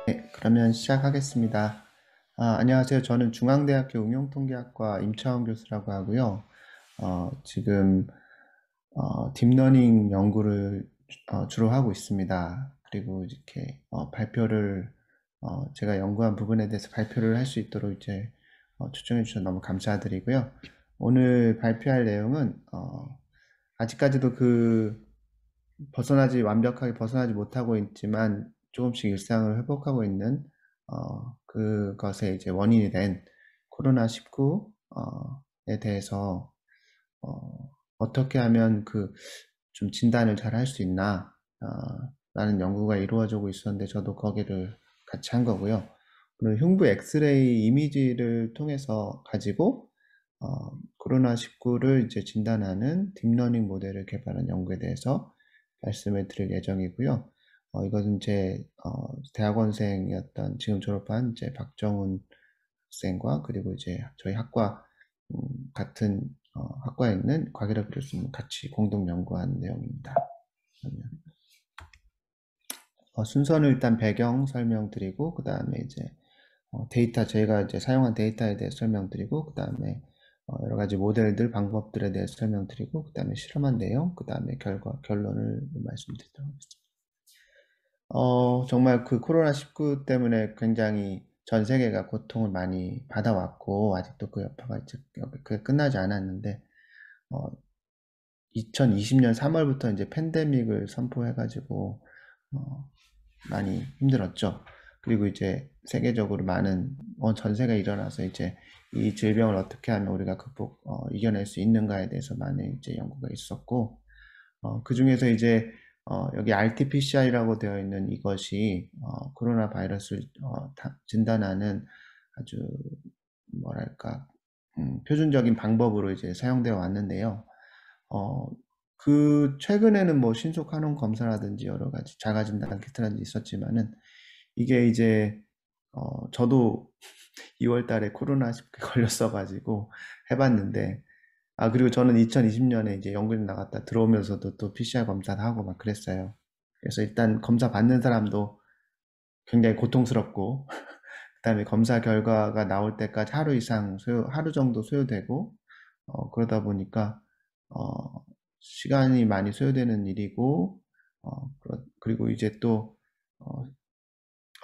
네, 그러면 시작하겠습니다. 안녕하세요. 저는 중앙대학교 응용통계학과 임차원 교수라고 하고요. 지금 딥러닝 연구를 주로 하고 있습니다. 그리고 이렇게 발표를 제가 연구한 부분에 대해서 발표를 할 수 있도록 이제 초청해 주셔서 너무 감사드리고요. 오늘 발표할 내용은 아직까지도 완벽하게 벗어나지 못하고 있지만 조금씩 일상을 회복하고 있는 그것의 이제 원인이 된 코로나19에 대해서 어떻게 하면 좀 진단을 잘 할 수 있나 라는 연구가 이루어지고 있었는데 저도 거기를 같이 한 거고요. 오늘 흉부 엑스레이 이미지를 통해서 가지고 코로나19를 이제 진단하는 딥러닝 모델을 개발한 연구에 대해서 말씀을 드릴 예정이고요. 이것은 제 대학원생이었던 지금 졸업한 제 박정훈 학생과 그리고 이제 저희 학과 같은 학과에 있는 곽일업 교수님 같이 공동 연구한 내용입니다. 그러면 순서는 일단 배경 설명드리고 그 다음에 이제 데이터 저희가 이제 사용한 데이터에 대해서 설명드리고 그 다음에 여러 가지 모델들 방법들에 대해서 설명드리고 그 다음에 실험한 내용 그 다음에 결론을 말씀드리도록 하겠습니다. 정말 그 코로나19 때문에 굉장히 전 세계가 고통을 많이 받아왔고 아직도 그 여파가 이제 그게 끝나지 않았는데 2020년 3월부터 이제 팬데믹을 선포해가지고 많이 힘들었죠. 그리고 이제 세계적으로 많은 전세가 일어나서 이제 이 질병을 어떻게 하면 우리가 이겨낼 수 있는가에 대해서 많은 이제 연구가 있었고, 그 중에서 이제 여기 RT-PCR이라고 되어 있는 이것이 코로나 바이러스를 진단하는 아주 뭐랄까 표준적인 방법으로 이제 사용되어 왔는데요. 어, 최근에는 뭐 신속 항원 검사라든지 여러 가지 자가진단 키트라든지 있었지만은 이게 이제 저도 2월 달에 코로나19 걸렸어가지고 해봤는데 그리고 저는 2020년에 이제 연구를 나갔다 들어오면서도 또 PCR 검사를 하고 막 그랬어요. 그래서 일단 검사 받는 사람도 굉장히 고통스럽고 그다음에 검사 결과가 나올 때까지 하루 정도 소요되고 그러다 보니까 어, 시간이 많이 소요되는 일이고 그리고 이제 또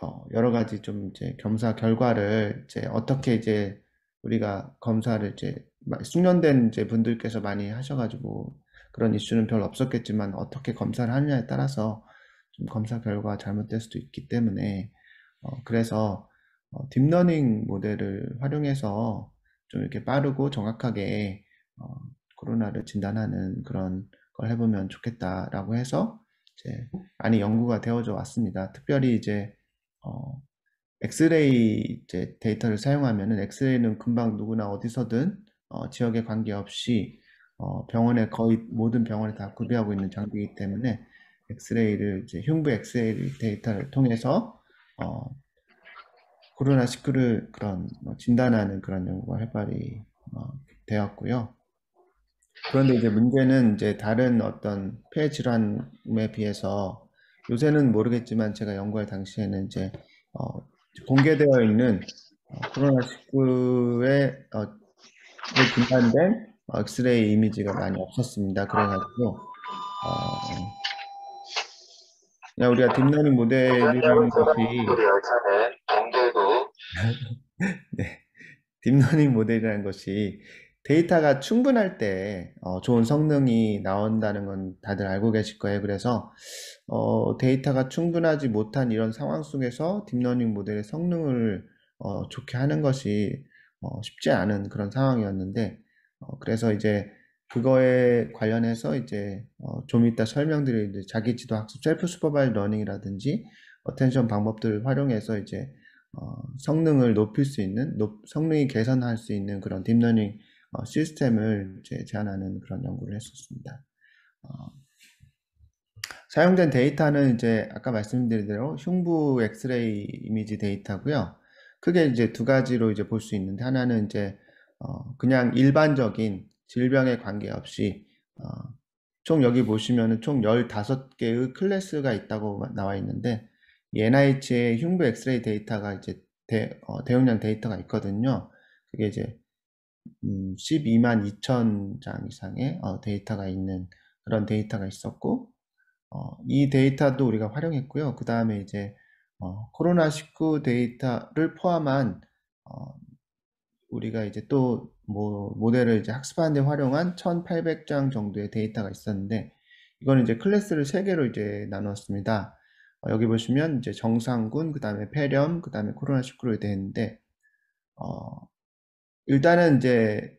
어, 여러 가지 좀 이제 검사 결과를 이제 어떻게 이제 우리가 검사를 이제 숙련된 이제 분들께서 많이 하셔가지고 그런 이슈는 별로 없었겠지만 어떻게 검사를 하느냐에 따라서 좀 검사 결과가 잘못될 수도 있기 때문에 그래서 딥러닝 모델을 활용해서 좀 이렇게 빠르고 정확하게 어, 코로나를 진단하는 그런 걸 해보면 좋겠다라고 해서 이제 많이 연구가 되어져 왔습니다. 특별히 이제 어, 엑스레이 이제 데이터를 사용하면은 엑스레이는 금방 누구나 어디서든 지역에 관계없이 거의 모든 병원에 다 구비하고 있는 장비이기 때문에 엑스레이를 이제 흉부 엑스레이 데이터를 통해서 어, 코로나19를 그런 진단하는 그런 연구가 활발히 되었고요. 그런데 이제 문제는 이제 다른 어떤 폐 질환에 비해서 요새는 모르겠지만 제가 연구할 당시에는 이제 공개되어 있는 코로나19에 진단된 엑스레이 이미지가 많이 없었습니다. 그래가지고 그냥 우리가 딥러닝 모델이라는 것이 네, 딥러닝 모델이라는 것이 데이터가 충분할 때 좋은 성능이 나온다는 건 다들 알고 계실 거예요. 그래서 데이터가 충분하지 못한 이런 상황 속에서 딥러닝 모델의 성능을 좋게 하는 것이 쉽지 않은 그런 상황이었는데 그래서 이제 그거에 관련해서 이제 좀 이따 설명드릴 이제 자기 지도 학습 셀프 슈퍼바이즈 러닝이라든지 어텐션 방법들을 활용해서 이제 성능을 높일 수 있는, 성능이 개선할 수 있는 그런 딥러닝 시스템을 이제 제안하는 그런 연구를 했었습니다. 어, 사용된 데이터는 이제 아까 말씀드린 대로 흉부 엑스레이 이미지 데이터고요. 크게 이제 두 가지로 이제 볼 수 있는데 하나는 이제 그냥 일반적인 질병에 관계없이 총 여기 보시면은 총 15개의 클래스가 있다고 나와 있는데 이 NIH의 흉부 엑스레이 데이터가 이제 대용량 데이터가 있거든요. 그게 이제 12만 2천 장 이상의 데이터가 있는 그런 데이터가 있었고, 이 데이터도 우리가 활용했고요. 그 다음에 이제 코로나19 데이터를 포함한 우리가 이제 또 모델을 이제 학습하는 데 활용한 1800장 정도의 데이터가 있었는데, 이거는 이제 클래스를 3개로 이제 나눴습니다. 여기 보시면 이제 정상군, 그 다음에 폐렴, 그 다음에 코로나19로 되어 있는데, 일단은 이제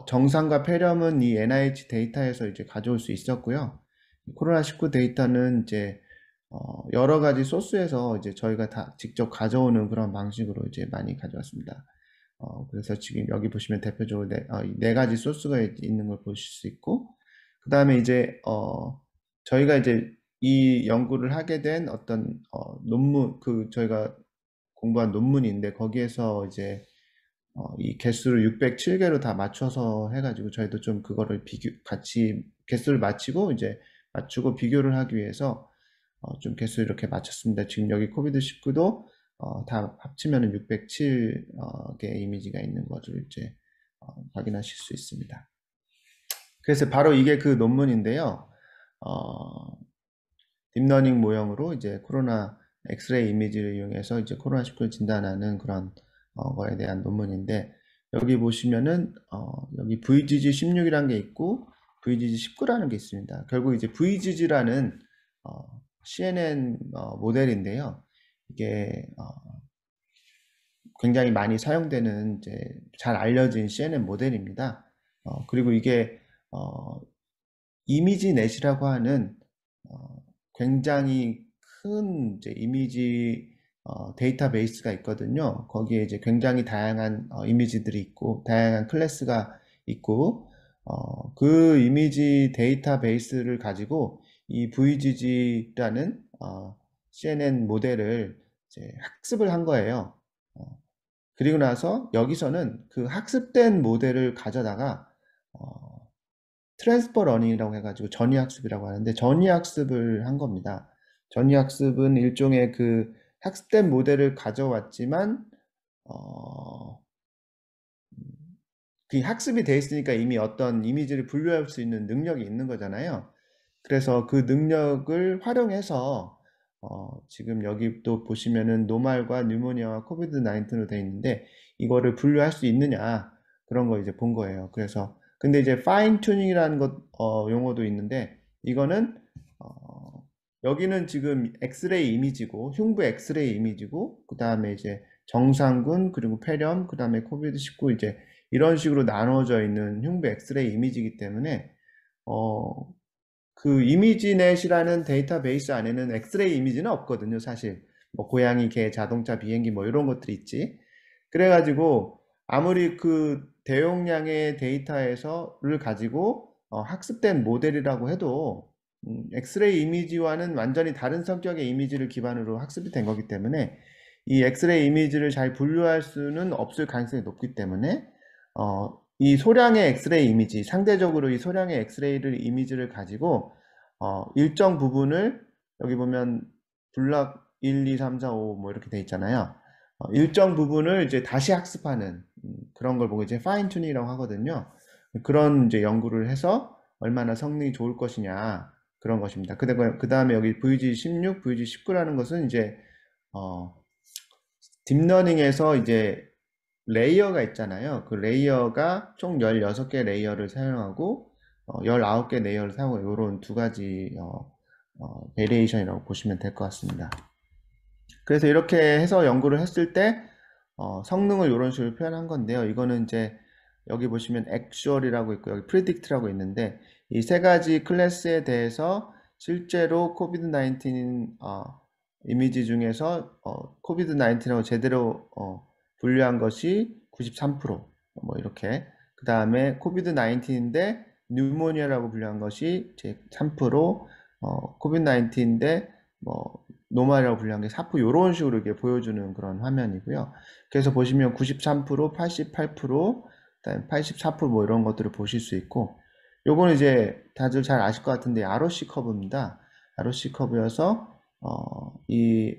정상과 폐렴은 이 NIH 데이터에서 이제 가져올 수 있었고요. 코로나19 데이터는 이제 여러 가지 소스에서 이제 저희가 다 직접 가져오는 그런 방식으로 이제 많이 가져왔습니다. 그래서 지금 여기 보시면 대표적으로 네 가지 소스가 있는 걸 보실 수 있고, 그 다음에 이제 저희가 이제 이 연구를 하게 된 어떤 논문, 저희가 공부한 논문인데, 거기에서 이제 이 개수를 607개로 다 맞춰서 해가지고 저희도 좀 그거를 같이 개수를 맞추고 이제 맞추고 비교를 하기 위해서 좀 개수 이렇게 맞췄습니다. 지금 여기 코비드19도 다 합치면은 607개 이미지가 있는 것을 이제 확인하실 수 있습니다. 그래서 바로 이게 그 논문인데요. 딥러닝 모형으로 이제 코로나 엑스레이 이미지를 이용해서 이제 코로나19를 진단하는 그런 거에 대한 논문인데, 여기 보시면은 여기 VGG16이라는 게 있고 VGG19라는 게 있습니다. 결국 이제 VGG라는 CNN 모델인데요. 이게 굉장히 많이 사용되는 이제 잘 알려진 CNN 모델입니다. 그리고 이게 이미지넷이라고 하는 굉장히 큰 이제 이미지 데이터베이스가 있거든요. 거기에 이제 굉장히 다양한 이미지들이 있고 다양한 클래스가 있고 그 이미지 데이터베이스를 가지고 이 VGG라는 CNN 모델을 이제 학습을 한 거예요. 그리고 나서 여기서는 그 학습된 모델을 가져다가 트랜스퍼 러닝이라고 해가지고 전위학습이라고 하는데, 전위학습을 한 겁니다. 전위학습은 일종의 그 학습된 모델을 가져왔지만 그 학습이 돼 있으니까 이미 어떤 이미지를 분류할 수 있는 능력이 있는 거잖아요. 그래서 그 능력을 활용해서 지금 여기 또 보시면은 노말과 뉴모니아와 코비드 19으로 되어 있는데, 이거를 분류할 수 있느냐 그런 거 이제 본 거예요. 그래서 근데 이제 파인 튜닝이라는 것 용어도 있는데, 이거는 여기는 지금 엑스레이 이미지고 흉부 엑스레이 이미지고, 그 다음에 이제 정상군, 그리고 폐렴, 그 다음에 코비드 19 이제 이런 식으로 나눠져 있는 흉부 엑스레이 이미지이기 때문에 그 이미지넷이라는 데이터베이스 안에는 엑스레이 이미지는 없거든요. 사실 뭐 고양이, 개, 자동차, 비행기 뭐 이런 것들이 있지. 그래가지고 아무리 그 대용량의 데이터에서를 가지고 학습된 모델이라고 해도 엑스레이 이미지와는 완전히 다른 성격의 이미지를 기반으로 학습이 된 거기 때문에 이 엑스레이 이미지를 잘 분류할 수는 없을 가능성이 높기 때문에 이 소량의 엑스레이 이미지, 상대적으로 이 소량의 엑스레이를 이미지를 가지고 일정 부분을 여기 보면 블락 1, 2, 3, 4, 5 뭐 이렇게 돼 있잖아요. 일정 부분을 이제 다시 학습하는 그런 걸 보고 이제 파인 튜닝이라고 하거든요. 그런 이제 연구를 해서 얼마나 성능이 좋을 것이냐 그런 것입니다. 그 다음에 여기 VG16, VG19라는 것은 이제 딥러닝에서 이제 레이어가 있잖아요. 그 레이어가 총 16개 레이어를 사용하고 19개 레이어를 사용하고 이런 두 가지 베리에이션이라고 보시면 될 것 같습니다. 그래서 이렇게 해서 연구를 했을 때 성능을 이런 식으로 표현한 건데요. 이거는 이제 여기 보시면 actual이라고 있고 여기 predict라고 있는데, 이 세 가지 클래스에 대해서 실제로 코비드-19 이미지 중에서 코비드-19하고 제대로 분류한 것이 93%뭐 이렇게, 그 다음에 코비드-19인데 뉴모니아라고 분류한 것이 3%, 코비드-19인데 뭐 노말이라고 분류한 게 4% 이런 식으로 이렇게 보여주는 그런 화면이고요. 그래서 보시면 93%, 88%, 그다음에 84%뭐 이런 것들을 보실 수 있고, 요거는 이제 다들 잘 아실 것 같은데 ROC 커브입니다. ROC 커브여서 이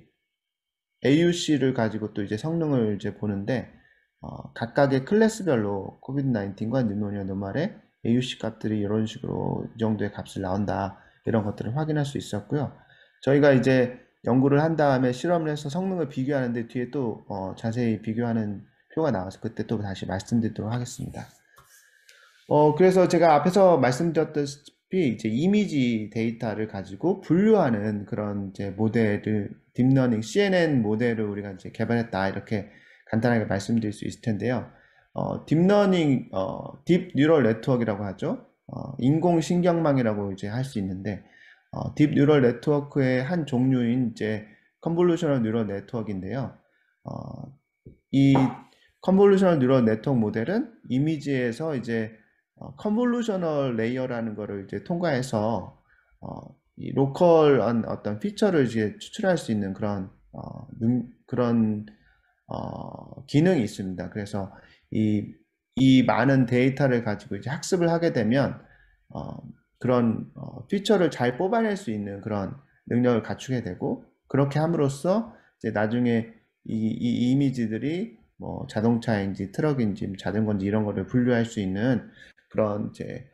AUC를 가지고 또 이제 성능을 이제 보는데 각각의 클래스별로 코비드-19과 뉴모니아 노말의 AUC 값들이 이런 식으로 이 정도의 값을 나온다, 이런 것들을 확인할 수 있었고요. 저희가 이제 연구를 한 다음에 실험을 해서 성능을 비교하는데 뒤에 또 자세히 비교하는 표가 나와서 그때 또 다시 말씀드리도록 하겠습니다. 그래서 제가 앞에서 말씀드렸다시피 이제 이미지 데이터를 가지고 분류하는 그런 이제 모델을 딥러닝 CNN 모델을 우리가 이제 개발했다, 이렇게 간단하게 말씀드릴 수 있을 텐데요. 딥러닝, 딥 뉴럴 네트워크라고 하죠. 인공신경망이라고 이제 할 수 있는데, 딥 뉴럴 네트워크의 한 종류인 이제 컨볼루셔널 뉴럴 네트워크인데요. 이 컨볼루셔널 뉴럴 네트워크 모델은 이미지에서 이제 컨볼루셔널 레이어라는 거를 이제 통과해서 이 로컬한 어떤 피처를 이제 추출할 수 있는 그런 기능이 있습니다. 그래서 이 많은 데이터를 가지고 이제 학습을 하게 되면 그런 피처를 잘 뽑아낼 수 있는 그런 능력을 갖추게 되고, 그렇게 함으로써 이제 나중에 이 이미지들이 뭐 자동차인지 트럭인지 자전거인지 이런 거를 분류할 수 있는 그런 이제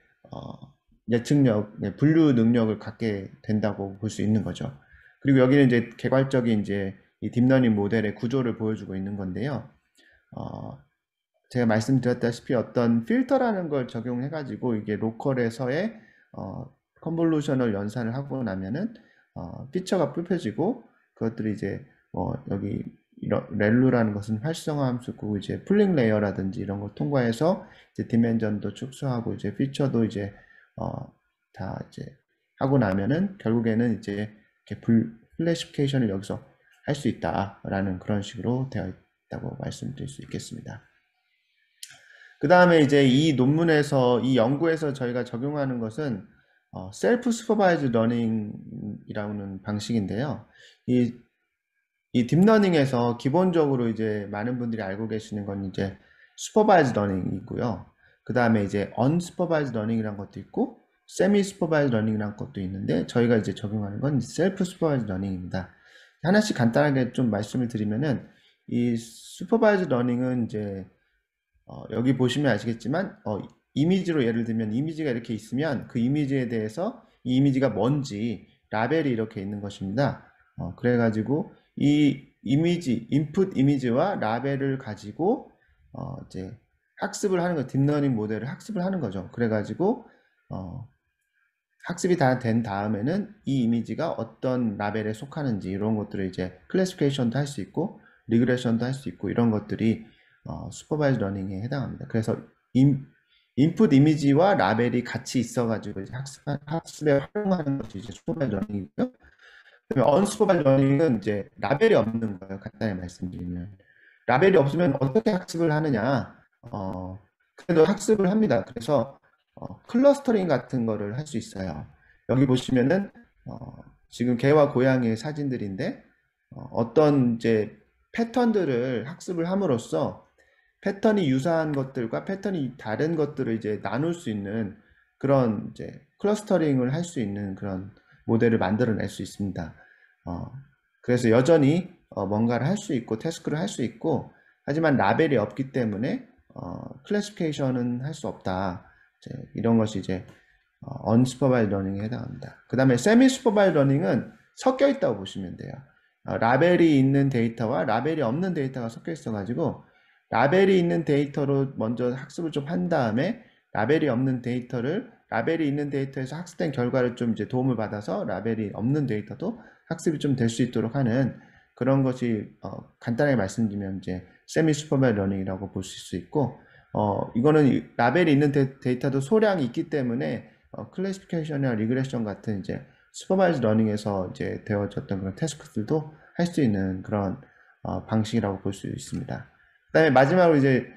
예측력, 분류 능력을 갖게 된다고 볼 수 있는 거죠. 그리고 여기는 이제 개괄적인 이제 이 딥러닝 모델의 구조를 보여주고 있는 건데요. 제가 말씀드렸다시피 어떤 필터라는 걸 적용해 가지고 이게 로컬에서의 컨볼루셔널 연산을 하고 나면은 피처가 뽑혀지고, 그것들이 이제 여기 렐루라는 것은 활성화 함수고, 이제 풀링 레이어라든지 이런 걸 통과해서 이제 디멘전도 축소하고 이제 피처도 이제 다 이제 하고 나면은 결국에는 이제 이렇게 클래시피케이션을 여기서 할 수 있다라는 그런 식으로 되어 있다고 말씀드릴 수 있겠습니다. 그 다음에 이제 이 논문에서, 이 연구에서 저희가 적용하는 것은 셀프 슈퍼바이즈 러닝이라는 방식인데요. 이 딥러닝에서 기본적으로 이제 많은 분들이 알고 계시는 건 이제 슈퍼바이즈 러닝이고요. 그 다음에 이제 언슈퍼바이즈 러닝이라는 것도 있고, 세미 슈퍼바이즈 러닝이라는 것도 있는데, 저희가 이제 적용하는 건 셀프 슈퍼바이즈 러닝입니다. 하나씩 간단하게 좀 말씀을 드리면은, 이 슈퍼바이즈 러닝은 이제 여기 보시면 아시겠지만 이미지로 예를 들면 이미지가 이렇게 있으면 그 이미지에 대해서 이 이미지가 뭔지 라벨이 이렇게 있는 것입니다. 그래가지고 이 이미지, 인풋 이미지와 라벨을 가지고 이제 학습을 하는 거, 딥러닝 모델을 학습을 하는 거죠. 그래가지고 학습이 다 된 다음에는 이 이미지가 어떤 라벨에 속하는지 이런 것들을 이제 클래시피케이션도 할 수 있고 리그레션도 할 수 있고, 이런 것들이 슈퍼바이즈 러닝에 해당합니다. 그래서 인풋 이미지와 라벨이 같이 있어가지고 이제 학습에 활용하는 것이 이제 슈퍼바이즈 러닝이고요. 그다음에 언슈퍼바이즈 러닝은 이제 라벨이 없는 거예요. 간단히 말씀드리면 라벨이 없으면 어떻게 학습을 하느냐? 그래도 학습을 합니다. 그래서 클러스터링 같은 거를 할 수 있어요. 여기 보시면은 지금 개와 고양이의 사진들인데 어떤 이제 패턴들을 학습을 함으로써 패턴이 유사한 것들과 패턴이 다른 것들을 이제 나눌 수 있는 그런 이제 클러스터링을 할 수 있는 그런 모델을 만들어낼 수 있습니다. 그래서 여전히 뭔가를 할 수 있고 태스크를 할 수 있고, 하지만 라벨이 없기 때문에 클래시피케이션은 할 수 없다. 이런 것이 이제 언슈퍼바이즈 러닝에 해당합니다. 그 다음에 세미 슈퍼바이즈 러닝은 섞여 있다고 보시면 돼요. 라벨이 있는 데이터와 라벨이 없는 데이터가 섞여 있어 가지고 라벨이 있는 데이터로 먼저 학습을 좀 한 다음에 라벨이 있는 데이터에서 학습된 결과를 좀 이제 도움을 받아서 라벨이 없는 데이터도 학습이 좀 될 수 있도록 하는 그런 것이 간단하게 말씀드리면 이제 세미 슈퍼바이즈 러닝이라고 볼 수 있고, 이거는 라벨이 있는 데이터도 소량이 있기 때문에 클래시피케이션이나 리그레션 같은 이제 슈퍼바이즈 러닝에서 이제 되어졌던 그런 태스크들도 할 수 있는 그런 방식이라고 볼 수 있습니다. 그다음에 마지막으로 이제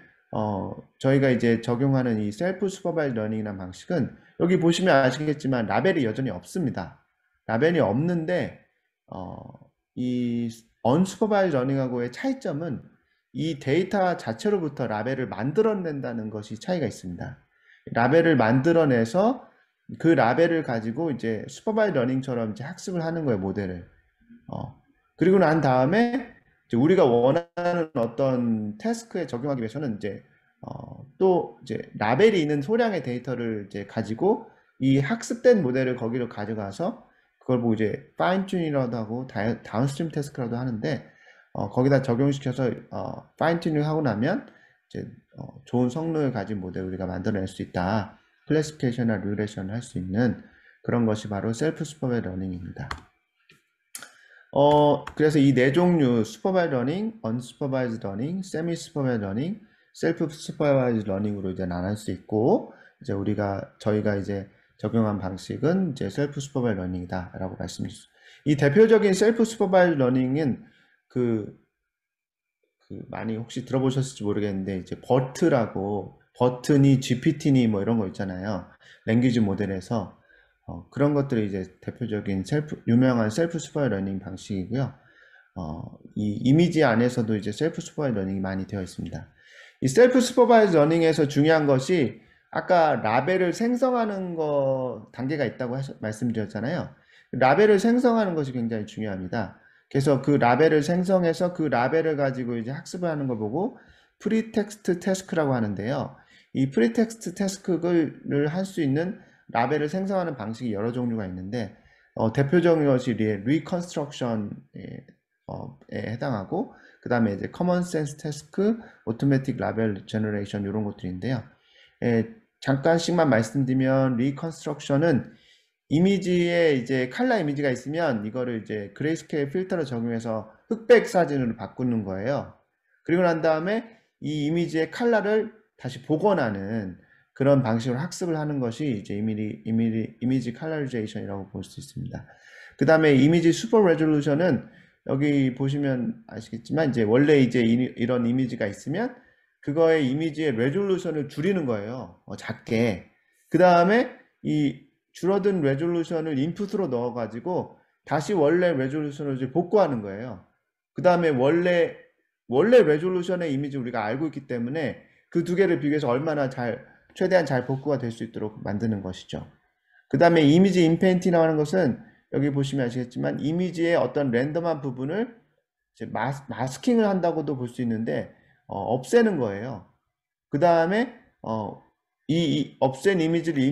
저희가 이제 적용하는 이 셀프 슈퍼바이즈 러닝이라는 방식은 여기 보시면 아시겠지만 라벨이 여전히 없습니다. 라벨이 없는데 이 언슈퍼바이즈 러닝하고의 차이점은 이 데이터 자체로부터 라벨을 만들어낸다는 것이 차이가 있습니다. 라벨을 만들어내서 그 라벨을 가지고 이제 슈퍼바이즈 러닝처럼 이제 학습을 하는 거예요, 모델을. 그리고 난 다음에 이제 우리가 원하는 어떤 태스크에 적용하기 위해서는 이제 또 이제 라벨이 있는 소량의 데이터를 이제 가지고 이 학습된 모델을 거기로 가져가서 그걸 보고 이제 파인 튜닝이라도 하고 다운스트림 태스크라도 하는데 거기다 적용시켜서 파인 튜닝 하고 나면 이제 좋은 성능을 가진 모델을 우리가 만들어낼 수 있다. 클래시피케이션이나 리그레션을 할 수 있는 그런 것이 바로 셀프 슈퍼바이드 러닝입니다. 그래서 이 네 종류 슈퍼바이드 러닝, 언슈퍼바이즈 러닝, 세미 슈퍼바이즈 러닝, 셀프 슈퍼바이즈 러닝으로 이제 나눌 수 있고, 이제 저희가 이제 적용한 방식은 이제 셀프 슈퍼바이즈 러닝이다라고 말씀드렸습니다. 이 대표적인 셀프 슈퍼바이즈 러닝은 많이 혹시 들어보셨을지 모르겠는데 이제 버튼이 GPT니 뭐 이런 거 있잖아요. 랭귀지 모델에서 그런 것들이 이제 대표적인 유명한 셀프 슈퍼바이즈 러닝 방식이고요. 이 이미지 안에서도 이제 셀프 슈퍼바이즈 러닝이 많이 되어 있습니다. 이 셀프 슈퍼바이즈 러닝에서 중요한 것이 아까 라벨을 생성하는 단계가 있다고 말씀드렸잖아요. 라벨을 생성하는 것이 굉장히 중요합니다. 그래서 그 라벨을 생성해서 그 라벨을 가지고 이제 학습을 하는 걸 보고 프리텍스트 태스크라고 하는데요. 이 프리텍스트 태스크를 할 수 있는 라벨을 생성하는 방식이 여러 종류가 있는데 대표적인 것이 리컨스트럭션에 해당하고 그 다음에 이제 커먼 센스 태스크, 오토매틱 라벨 제너레이션 이런 것들인데요. 잠깐씩만 말씀드리면 리컨스트럭션은 이미지에 이제 칼라 이미지가 있으면 이거를 이제 그레이스케일 필터를 적용해서 흑백 사진으로 바꾸는 거예요. 그리고 난 다음에 이 이미지의 칼라를 다시 복원하는 그런 방식으로 학습을 하는 것이 이제 이미지 컬러리제이션이라고 볼 수 있습니다. 그 다음에 이미지 슈퍼 레졸루션은 여기 보시면 아시겠지만 이제 원래 이제 이런 이미지가 있으면 그거의 이미지의 레졸루션을 줄이는 거예요. 작게. 그 다음에 이 줄어든 레졸루션을 인풋으로 넣어가지고 다시 원래 레졸루션을 이제 복구하는 거예요. 그 다음에 원래 레졸루션의 이미지 우리가 알고 있기 때문에 그 두 개를 비교해서 최대한 잘 복구가 될 수 있도록 만드는 것이죠. 그 다음에 이미지 인페인팅이라고 하는 것은 여기 보시면 아시겠지만 이미지의 어떤 랜덤한 부분을 이제 마스킹을 한다고도 볼 수 있는데 없애는 거예요. 그 다음에 이 없앤 이미지를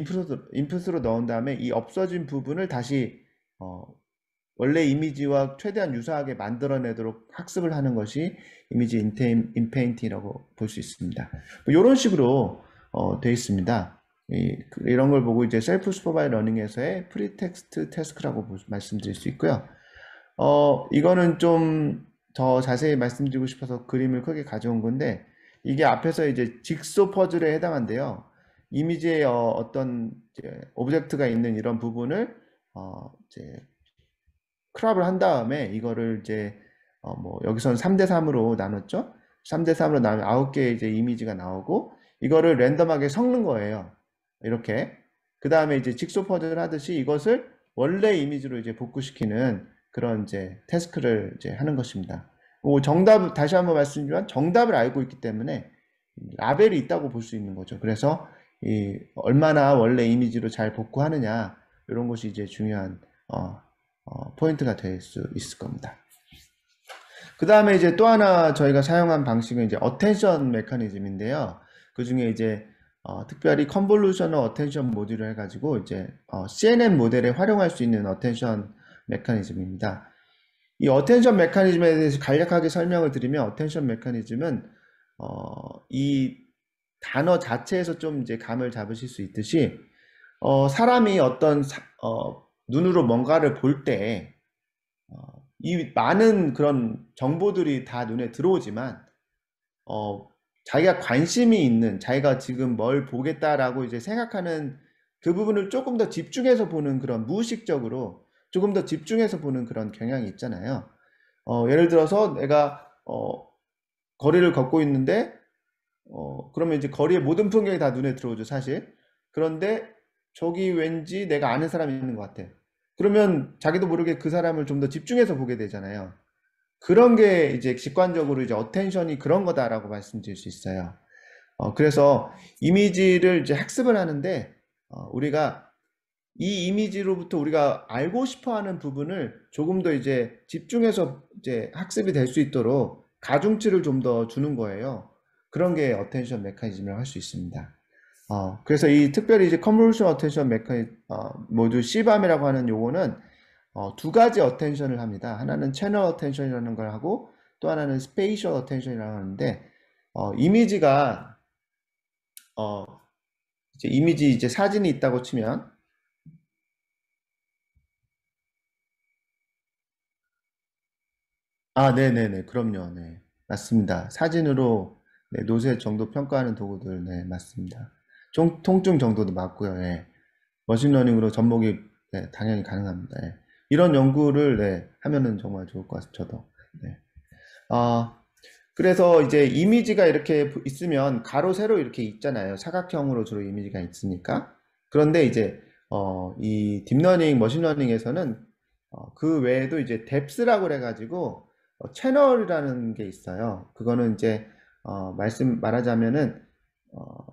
인풋으로 넣은 다음에 이 없어진 부분을 다시 원래 이미지와 최대한 유사하게 만들어내도록 학습을 하는 것이 이미지 인페인팅이라고 볼 수 있습니다. 이런 식으로 되어 있습니다. 이런 걸 보고 이제 셀프 슈퍼바이즈 러닝에서의 프리텍스트 태스크라고 말씀드릴 수 있고요. 이거는 좀 더 자세히 말씀드리고 싶어서 그림을 크게 가져온 건데 이게 앞에서 이제 직소 퍼즐에 해당한데요. 이미지에 어떤 이제 오브젝트가 있는 이런 부분을 이제 크롭을 한 다음에 이거를 이제 뭐 여기서는 3대3으로 나눴죠. 3대3으로 나누면 9개의 이제 이미지가 나오고 이거를 랜덤하게 섞는 거예요. 이렇게. 그 다음에 이제 직소 퍼즐을 하듯이 이것을 원래 이미지로 이제 복구시키는 그런 이제 태스크를 이제 하는 것입니다. 다시 한번 말씀드리면 정답을 알고 있기 때문에 라벨이 있다고 볼 수 있는 거죠. 그래서 얼마나 원래 이미지로 잘 복구하느냐 이런 것이 이제 중요한 포인트가 될 수 있을 겁니다. 그 다음에 이제 또 하나 저희가 사용한 방식은 이제 어텐션 메커니즘인데요. 그 중에 이제 특별히 컨볼루셔널 어텐션 모듈을 해가지고 이제 CNN 모델에 활용할 수 있는 어텐션 메커니즘입니다. 이 어텐션 메커니즘에 대해서 간략하게 설명을 드리면 어텐션 메커니즘은 이 단어 자체에서 좀 이제 감을 잡으실 수 있듯이 사람이 어떤 눈으로 뭔가를 볼 때 이 많은 그런 정보들이 다 눈에 들어오지만 자기가 관심이 있는 자기가 지금 뭘 보겠다라고 이제 생각하는 그 부분을 조금 더 집중해서 보는 그런 무의식적으로 조금 더 집중해서 보는 그런 경향이 있잖아요. 예를 들어서 내가 거리를 걷고 있는데 그러면 이제 거리의 모든 풍경이 다 눈에 들어오죠, 사실. 그런데 저기 왠지 내가 아는 사람이 있는 것 같아. 그러면 자기도 모르게 그 사람을 좀 더 집중해서 보게 되잖아요. 그런 게 이제 직관적으로 이제 어텐션이 그런 거다라고 말씀드릴 수 있어요. 그래서 이미지를 이제 학습을 하는데 우리가 이 이미지로부터 우리가 알고 싶어 하는 부분을 조금 더 이제 집중해서 이제 학습이 될 수 있도록 가중치를 좀 더 주는 거예요. 그런 게 어텐션 메커니즘이라고 할 수 있습니다. 그래서 이 특별히 이제 컨볼루션 어텐션 모듈 C밤이라고 하는 요거는 두 가지 어텐션을 합니다. 하나는 채널 어텐션이라는 걸 하고 또 하나는 스페이셜 어텐션이라고 하는데 이미지가 이제 이미지 이제 사진이 있다고 치면 네네네. 그럼요. 네. 맞습니다. 사진으로 네, 노쇠 정도 평가하는 도구들, 네, 맞습니다. 통증 정도도 맞고요. 예. 머신러닝으로 접목이 네, 당연히 가능합니다. 예. 이런 연구를 네, 하면은 정말 좋을 것 같습니다. 저도. 네. 아, 그래서 이제 이미지가 이렇게 있으면 가로, 세로 이렇게 있잖아요. 사각형으로 주로 이미지가 있으니까. 그런데 이제 이 딥러닝, 머신러닝에서는 그 외에도 이제 뎁스라고 그래가지고 채널이라는 게 있어요. 그거는 이제 말하자면은 어,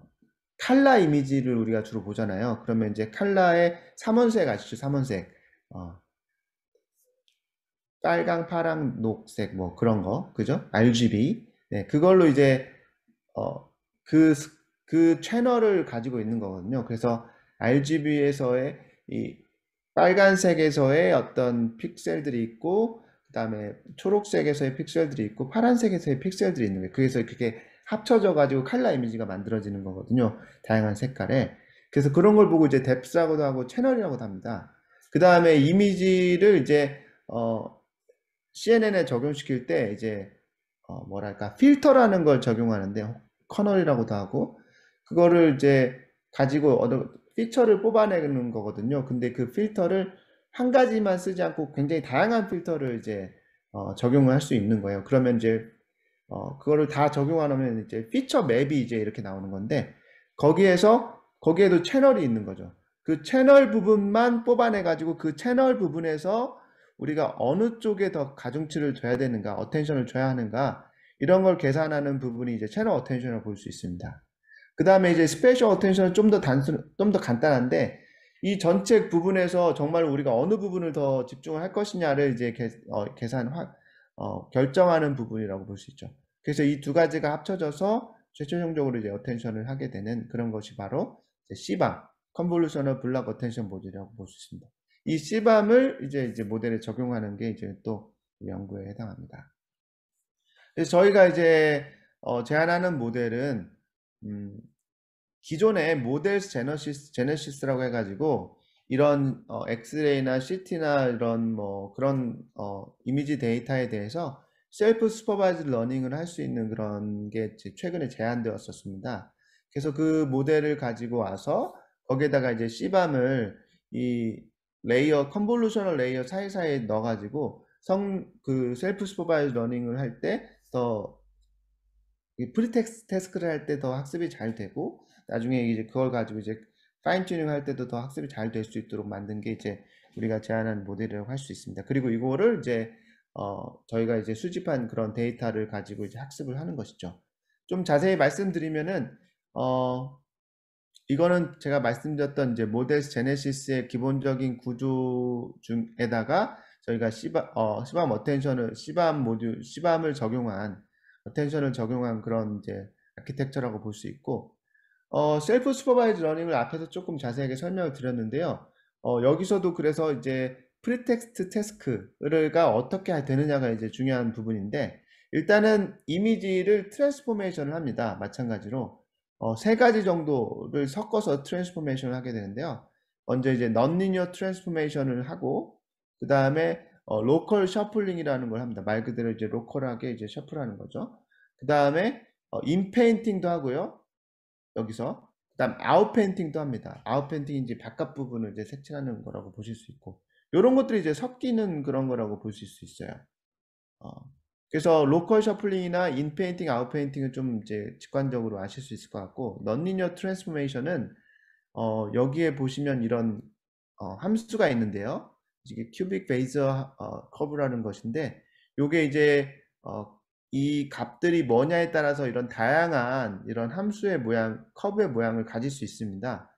칼라 이미지를 우리가 주로 보잖아요. 그러면 이제 칼라의 삼원색 아시죠? 삼원색. 어, 빨강, 파랑, 녹색 뭐 그런 거. 그죠? RGB. 네, 그걸로 이제 어, 그, 그 채널을 가지고 있는 거거든요. 그래서 RGB에서의 이 빨간색에서의 어떤 픽셀들이 있고, 그 다음에 초록색에서의 픽셀들이 있고, 파란색에서의 픽셀들이 있는 거예요. 그래서 그게 합쳐져 가지고 칼라 이미지가 만들어지는 거거든요. 다양한 색깔에. 그래서 그런 걸 보고 이제 뎁스라고도 하고 채널이라고도 합니다. 그 다음에 이미지를 이제 CNN에 적용시킬 때 이제 뭐랄까 필터라는 걸 적용하는데 커널이라고도 하고 그거를 이제 가지고 어느 피처를 뽑아내는 거거든요. 근데 그 필터를 한 가지만 쓰지 않고 굉장히 다양한 필터를 이제 적용을 할 수 있는 거예요. 그러면 이제 그거를 다 적용하면 이제 피처 맵이 이제 이렇게 나오는 건데 거기에도 채널이 있는 거죠. 그 채널 부분만 뽑아내 가지고 그 채널 부분에서 우리가 어느 쪽에 더 가중치를 줘야 되는가, 어텐션을 줘야 하는가 이런 걸 계산하는 부분이 이제 채널 어텐션을 볼 수 있습니다. 그 다음에 이제 스페셜 어텐션은 좀 더 간단한데 이 전체 부분에서 정말 우리가 어느 부분을 더 집중을 할 것이냐를 이제 결정하는 부분이라고 볼 수 있죠. 그래서 이 두 가지가 합쳐져서 최종적으로 이제 어텐션을 하게 되는 그런 것이 바로 C밤, 컨볼루셔널 블락 어텐션 모듈이라고 볼 수 있습니다. 이 C밤을 이제 모델에 적용하는 게 이제 또 연구에 해당합니다. 그래서 저희가 이제 제안하는 모델은 음, 기존의 모델 제너시스라고 해가지고 이런 엑스레이나 CT나 이런 뭐 그런 이미지 데이터에 대해서 셀프 슈퍼바이즈 러닝을 할 수 있는 그런 게 최근에 제안되었었습니다. 그래서 그 모델을 가지고 와서 거기에다가 이제 C밤을 이 컨볼루셔널 레이어 사이사이에 넣어가지고 그 셀프 슈퍼바이즈 러닝을 할 때 더 프리텍스트 태스크를 할 때 더 학습이 잘 되고 나중에 이제 그걸 가지고 이제 파인 튜닝 할 때도 더 학습이 잘 될 수 있도록 만든 게 이제 우리가 제안한 모델이라고 할 수 있습니다. 그리고 이거를 이제 저희가 이제 수집한 그런 데이터를 가지고 이제 학습을 하는 것이죠. 좀 자세히 말씀드리면은 이거는 제가 말씀드렸던 이제 모델 제네시스의 기본적인 구조 중에다가 저희가 시밤을 적용한 어텐션을 적용한 그런 이제 아키텍처라고 볼 수 있고 셀프 슈퍼바이즈 러닝을 앞에서 조금 자세하게 설명을 드렸는데요. 여기서도 그래서 이제 프리텍스트 태스크가 어떻게 되느냐가 이제 중요한 부분인데 일단은 이미지를 트랜스포메이션을 합니다. 마찬가지로 세 가지 정도를 섞어서 트랜스포메이션을 하게 되는데요. 먼저 이제 넌리니어 트랜스포메이션을 하고 그 다음에 로컬 셔플링이라는 걸 합니다. 말 그대로 이제 로컬하게 이제 셔플하는 거죠. 그 다음에 인페인팅도 하고요. 여기서 그다음 아웃페인팅도 합니다. 아웃페인팅이 이제 바깥 부분을 이제 색칠하는 거라고 보실 수 있고 이런 것들이 이제 섞이는 그런 거라고 보실 수 있어요. 어, 그래서 로컬 셔플링이나 인페인팅, 아웃페인팅은 좀 이제 직관적으로 아실 수 있을 것 같고 넌리니어 트랜스포메이션은 여기에 보시면 이런 함수가 있는데요. 이게 큐빅 베이저 커브라는 것인데 요게 이제 이 값들이 뭐냐에 따라서 이런 다양한 이런 함수의 모양, 커브의 모양을 가질 수 있습니다.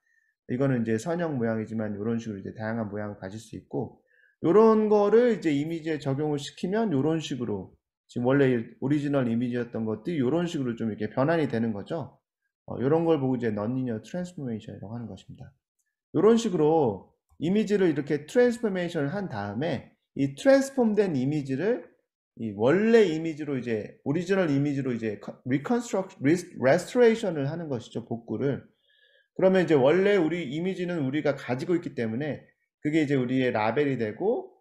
이거는 이제 선형 모양이지만 이런 식으로 이제 다양한 모양을 가질 수 있고, 요런 거를 이제 이미지에 적용을 시키면 요런 식으로 지금 원래 오리지널 이미지였던 것들이 요런 식으로 좀 이렇게 변환이 되는 거죠. 요런 걸 보고 이제 non-linear transformation이라고 하는 것입니다. 요런 식으로 이미지를 이렇게 트랜스포메이션을 한 다음에 이 트랜스폼된 이미지를 이 원래 이미지로 이제 오리지널 이미지로 이제 restoration을 하는 것이죠. 복구를. 그러면 이제 원래 우리 이미지는 우리가 가지고 있기 때문에 그게 이제 우리의 라벨이 되고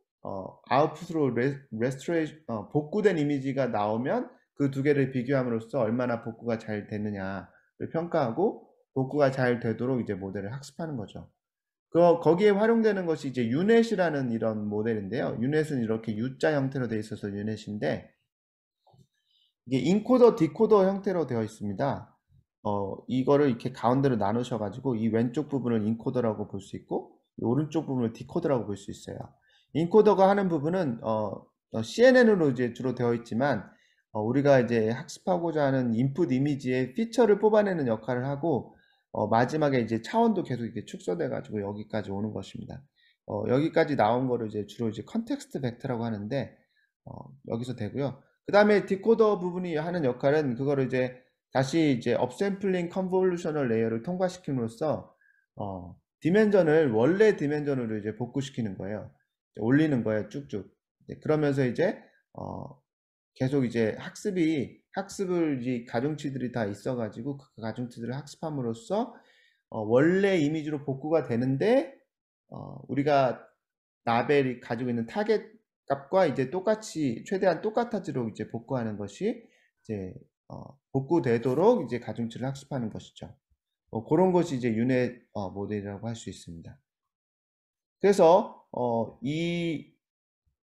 아웃풋으로 복구된 이미지가 나오면 그 두 개를 비교함으로써 얼마나 복구가 잘 됐느냐를 평가하고 복구가 잘 되도록 이제 모델을 학습하는 거죠. 거기에 활용되는 것이 이제 유넷이라는 이런 모델인데요. 유넷은 이렇게 U자 형태로 되어 있어서 유넷인데, 이게 인코더, 디코더 형태로 되어 있습니다. 이거를 이렇게 가운데로 나누셔가지고 이 왼쪽 부분을 인코더라고 볼 수 있고, 이 오른쪽 부분을 디코더라고 볼 수 있어요. 인코더가 하는 부분은 CNN으로 이제 주로 되어 있지만, 우리가 이제 학습하고자 하는 인풋 이미지의 피처를 뽑아내는 역할을 하고, 마지막에 이제 차원도 계속 이렇게 축소돼 가지고 여기까지 오는 것입니다. 여기까지 나온 거를 이제 주로 이제 컨텍스트 벡터라고 하는데, 여기서 되고요. 그 다음에 디코더 부분이 하는 역할은 그거를 이제 다시 이제 업샘플링 컨볼루셔널 레이어를 통과시킴으로써 디멘전을 원래 디멘전으로 이제 복구시키는 거예요. 올리는 거예요, 쭉쭉. 그러면서 이제 계속 이제 학습을 이 가중치들이 다 있어가지고 그 가중치들을 학습함으로써 원래 이미지로 복구가 되는데 우리가 라벨이 가지고 있는 타겟 값과 이제 똑같이 최대한 똑같아지도록 이제 복구하는 것이 이제 복구되도록 이제 가중치를 학습하는 것이죠. 그런 것이 이제 유넷 모델이라고 할 수 있습니다. 그래서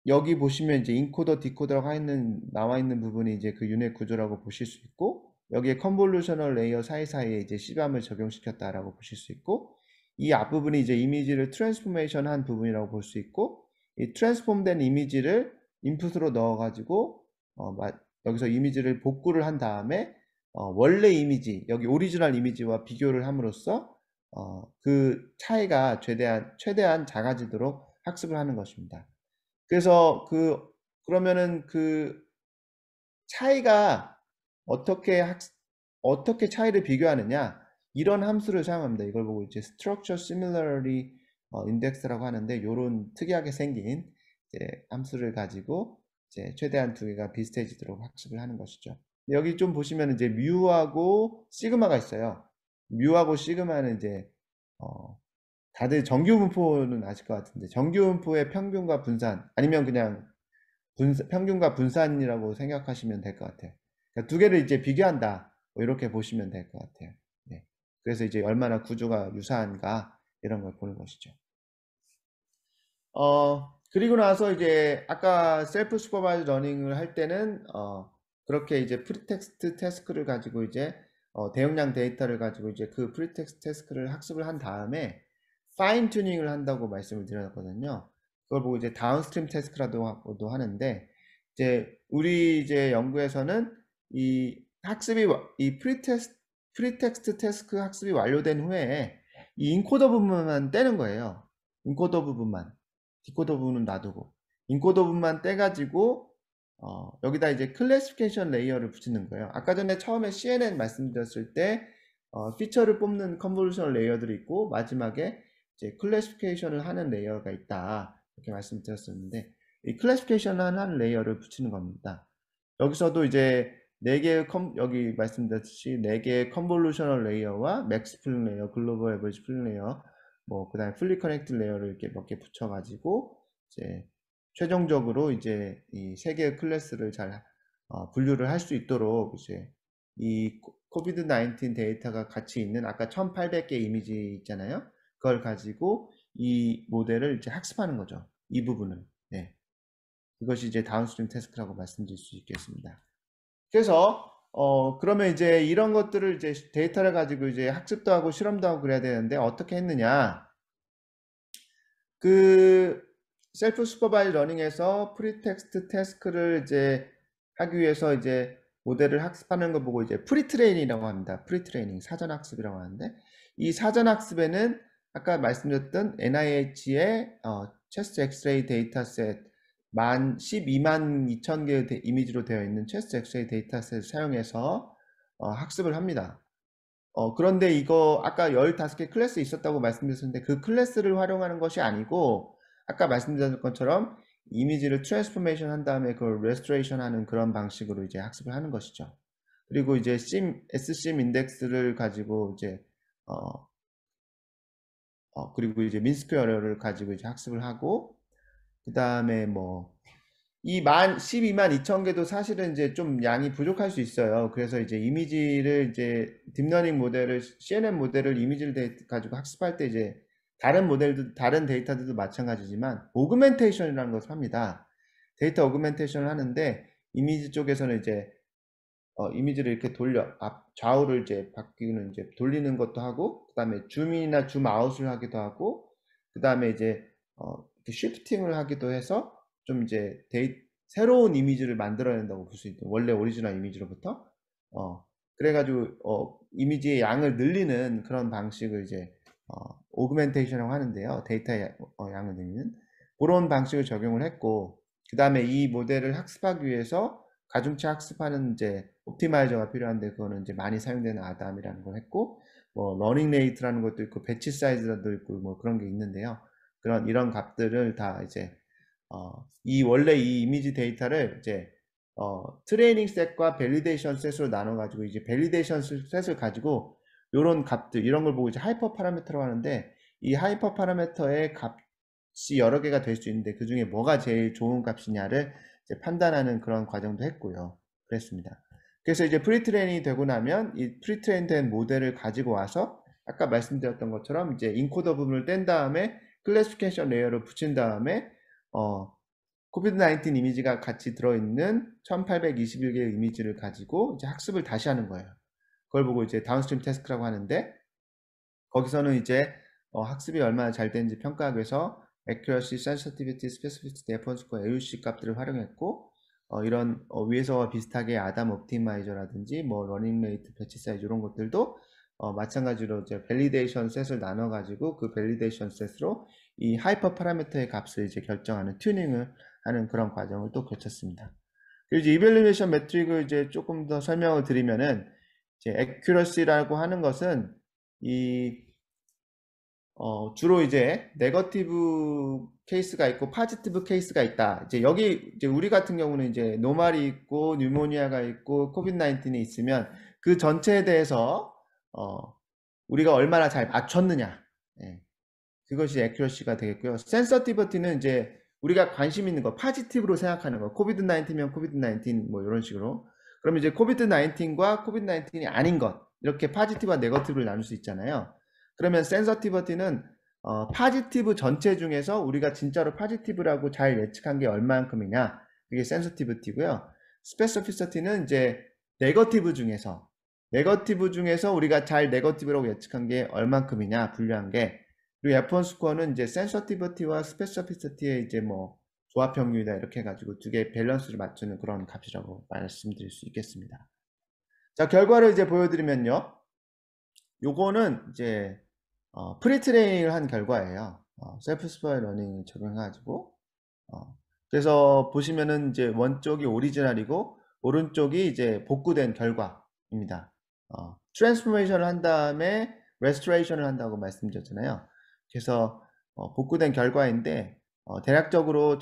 여기 보시면 이제 인코더, 디코더라고 나와 있는 부분이 이제 그 유넷 구조라고 보실 수 있고, 여기에 컨볼루셔널 레이어 사이사이에 이제 CBAM을 적용시켰다라고 보실 수 있고, 이 앞부분이 이제 이미지를 트랜스포메이션 한 부분이라고 볼 수 있고, 이 트랜스폼된 이미지를 인풋으로 넣어가지고 여기서 이미지를 복구를 한 다음에 원래 이미지, 여기 오리지널 이미지와 비교를 함으로써 그 차이가 최대한 작아지도록 학습을 하는 것입니다. 그래서 그러면은 그 차이가 어떻게 차이를 비교하느냐, 이런 함수를 사용합니다. 이걸 보고 이제 structure similarity index라고 하는데, 이런 특이하게 생긴 이제 함수를 가지고 이제 최대한 두 개가 비슷해지도록 학습을 하는 것이죠. 여기 좀 보시면 이제 뮤하고 시그마가 있어요. 뮤하고 시그마는 이제 다들 정규분포는 아실 것 같은데, 정규분포의 평균과 분산, 아니면 그냥 평균과 분산이라고 생각하시면 될 것 같아요. 그러니까 두 개를 이제 비교한다, 뭐 이렇게 보시면 될 것 같아요. 네. 그래서 이제 얼마나 구조가 유사한가 이런 걸 보는 것이죠. 그리고 나서 이제 아까 셀프 슈퍼바이즈 러닝을 할 때는 그렇게 이제 프리텍스트 태스크를 가지고 이제 대용량 데이터를 가지고 이제 그 프리텍스트 태스크를 학습을 한 다음에 파인 튜닝을 한다고 말씀을 드렸거든요. 그걸 보고 이제 다운스트림 태스크라고도 하는데, 이제 우리 이제 연구에서는 이 프리텍스트 태스크 학습이 완료된 후에 이 인코더 부분만 떼는 거예요. 인코더 부분만. 디코더 부분은 놔두고 인코더 부분만 떼가지고 여기다 이제 클래시피케이션 레이어를 붙이는 거예요. 아까 전에 처음에 CNN 말씀드렸을 때 피처를 뽑는 컨볼루션 레이어들이 있고, 마지막에 이제 클래시피케이션을 하는 레이어가 있다, 이렇게 말씀드렸었는데, 이 클래시피케이션을 하는 레이어를 붙이는 겁니다. 여기서도 이제 여기 말씀드렸듯이 4개의 컨볼루셔널 레이어와 맥스 플링 레이어, 글로벌 에버리지 플링 레이어, 그 다음에 풀리 커넥트 레이어를 이렇게 몇 개 붙여가지고 이제 최종적으로 이제 이 3개의 클래스를 잘 분류를 할 수 있도록 이제 이 코비드 19 데이터가 같이 있는 아까 1800개 이미지 있잖아요. 그걸 가지고 이 모델을 이제 학습하는 거죠. 이 부분을. 네. 이것이 이제 다운스트림 태스크라고 말씀드릴 수 있겠습니다. 그래서 그러면 이제 이런 것들을 이제 데이터를 가지고 이제 학습도 하고 실험도 하고 그래야 되는데 어떻게 했느냐? 그 셀프 슈퍼바이즈 러닝에서 프리텍스트 태스크를 이제 하기 위해서 이제 모델을 학습하는 거 보고 이제 프리트레이닝이라고 합니다. 프리트레이닝, 사전 학습이라고 하는데, 이 사전 학습에는 아까 말씀드렸던 NIH의 체스트 엑스레이 데이터셋 12만 2천 개의 이미지로 되어 있는 체스트 엑스레이 데이터셋을 사용해서 학습을 합니다. 그런데 이거 아까 15개 클래스 있었다고 말씀드렸는데 그 클래스를 활용하는 것이 아니고 아까 말씀드린 것처럼 이미지를 트랜스포메이션 한 다음에 그걸 레스토레이션 하는 그런 방식으로 이제 학습을 하는 것이죠. 그리고 이제 SCM 인덱스를 가지고 이제 그리고 이제 민스퀘어를 가지고 이제 학습을 하고 그 다음에 뭐 이 12만 2천 개도 사실은 이제 좀 양이 부족할 수 있어요. 그래서 이제 이미지를 이제 딥러닝 모델을 CNN 모델을 이미지를 가지고 학습할 때 이제 다른 모델도 다른 데이터들도 마찬가지지만 오그멘테이션이라는 것을 합니다. 데이터 오그멘테이션을 하는데 이미지 쪽에서는 이제 이미지를 이렇게 좌우를 이제 바뀌는 이제 돌리는 것도 하고 그 다음에 줌인이나 줌아웃을 하기도 하고 그 다음에 이제 이렇게 쉬프팅을 하기도 해서 좀 이제 새로운 이미지를 만들어낸다고 볼 수 있죠. 원래 오리지널 이미지로부터. 그래가지고, 이미지의 양을 늘리는 그런 방식을 이제, 오그멘테이션이라고 하는데요. 데이터의 양을 늘리는. 그런 방식을 적용을 했고, 그 다음에 이 모델을 학습하기 위해서 가중치 학습하는 이제 옵티마이저가 필요한데, 그거는 이제 많이 사용되는 아담이라는 걸 했고, 뭐, 러닝 레이트라는 것도 있고, 배치 사이즈도 있고, 뭐 그런 게 있는데요. 이런 값들을 다 이제 원래 이 이미지 데이터를 이제 트레이닝 셋과 밸리데이션 셋으로 나눠 가지고 이제 밸리데이션 셋을 가지고 요런 값들 이런 걸 보고 이제 하이퍼 파라미터라고 하는데 이 하이퍼 파라미터의 값이 여러 개가 될 수 있는데 그 중에 뭐가 제일 좋은 값이냐를 이제 판단하는 그런 과정도 했고요. 그랬습니다. 그래서 이제 프리트레인이 되고 나면 이 프리트레인 된 모델을 가지고 와서 아까 말씀드렸던 것처럼 이제 인코더 부분을 뗀 다음에 클래시피케이션 레이어를 붙인 다음에 코비드 19 이미지가 같이 들어있는 1821개의 이미지를 가지고 이제 학습을 다시 하는 거예요. 그걸 보고 이제 다운스트림 태스크라고 하는데 거기서는 이제 학습이 얼마나 잘 되는지 평가하기 위해서 accuracy, sensitivity, specificity, reference score, AUC 값들을 활용했고 이런 위에서와 비슷하게 아담 옵티마이저라든지 뭐 러닝 레이트, 배치 사이즈 이런 것들도 마찬가지로 이제 밸리데이션 셋을 나눠 가지고 그 밸리데이션 셋으로 이 하이퍼 파라미터의 값을 이제 결정하는 튜닝을 하는 그런 과정을 또 거쳤습니다. 그리고 이제 이밸리에이션 매트릭을 이제 조금 더 설명을 드리면은 이제 accuracy라고 하는 것은 주로 이제 네거티브 케이스가 있고 파지티브 케이스가 있다. 이제 여기 이제 우리 같은 경우는 이제 노말이 있고 뉴모니아가 있고 코비드 19이 있으면 그 전체에 대해서 우리가 얼마나 잘 맞췄느냐. 예. 그것이 액큐러시가 되겠고요. 센서티비티는 이제 우리가 관심 있는 거, 파지티브로 생각하는 거. 코비드 19이면 코비드 19 뭐 이런 식으로. 그럼 이제 코비드 19과 코비드 19이 아닌 것. 이렇게 파지티브와 네거티브를 나눌 수 있잖아요. 그러면 센서티비티는 파지티브 전체 중에서 우리가 진짜로 파지티브라고 잘 예측한 게 얼만큼이냐. 그게 센서티비티고요. 스페시피시티는 이제 네거티브 중에서 우리가 잘 네거티브라고 예측한 게 얼만큼이냐 분류한 게 그리고 F1 스코어는 이제 센서티비티와 스페시피시티의 이제 뭐 조합 평균이다 이렇게 해가지고 두 개의 밸런스를 맞추는 그런 값이라고 말씀드릴 수 있겠습니다. 자, 결과를 이제 보여드리면요. 요거는 이제 프리트레이닝을 한 결과예요. 셀프 스파이 러닝 적용해가지고 그래서 보시면은 이제 왼쪽이 오리지널이고 오른쪽이 이제 복구된 결과입니다. 트랜스포메이션을 한 다음에 레스토레이션을 한다고 말씀드렸잖아요. 그래서 복구된 결과인데 대략적으로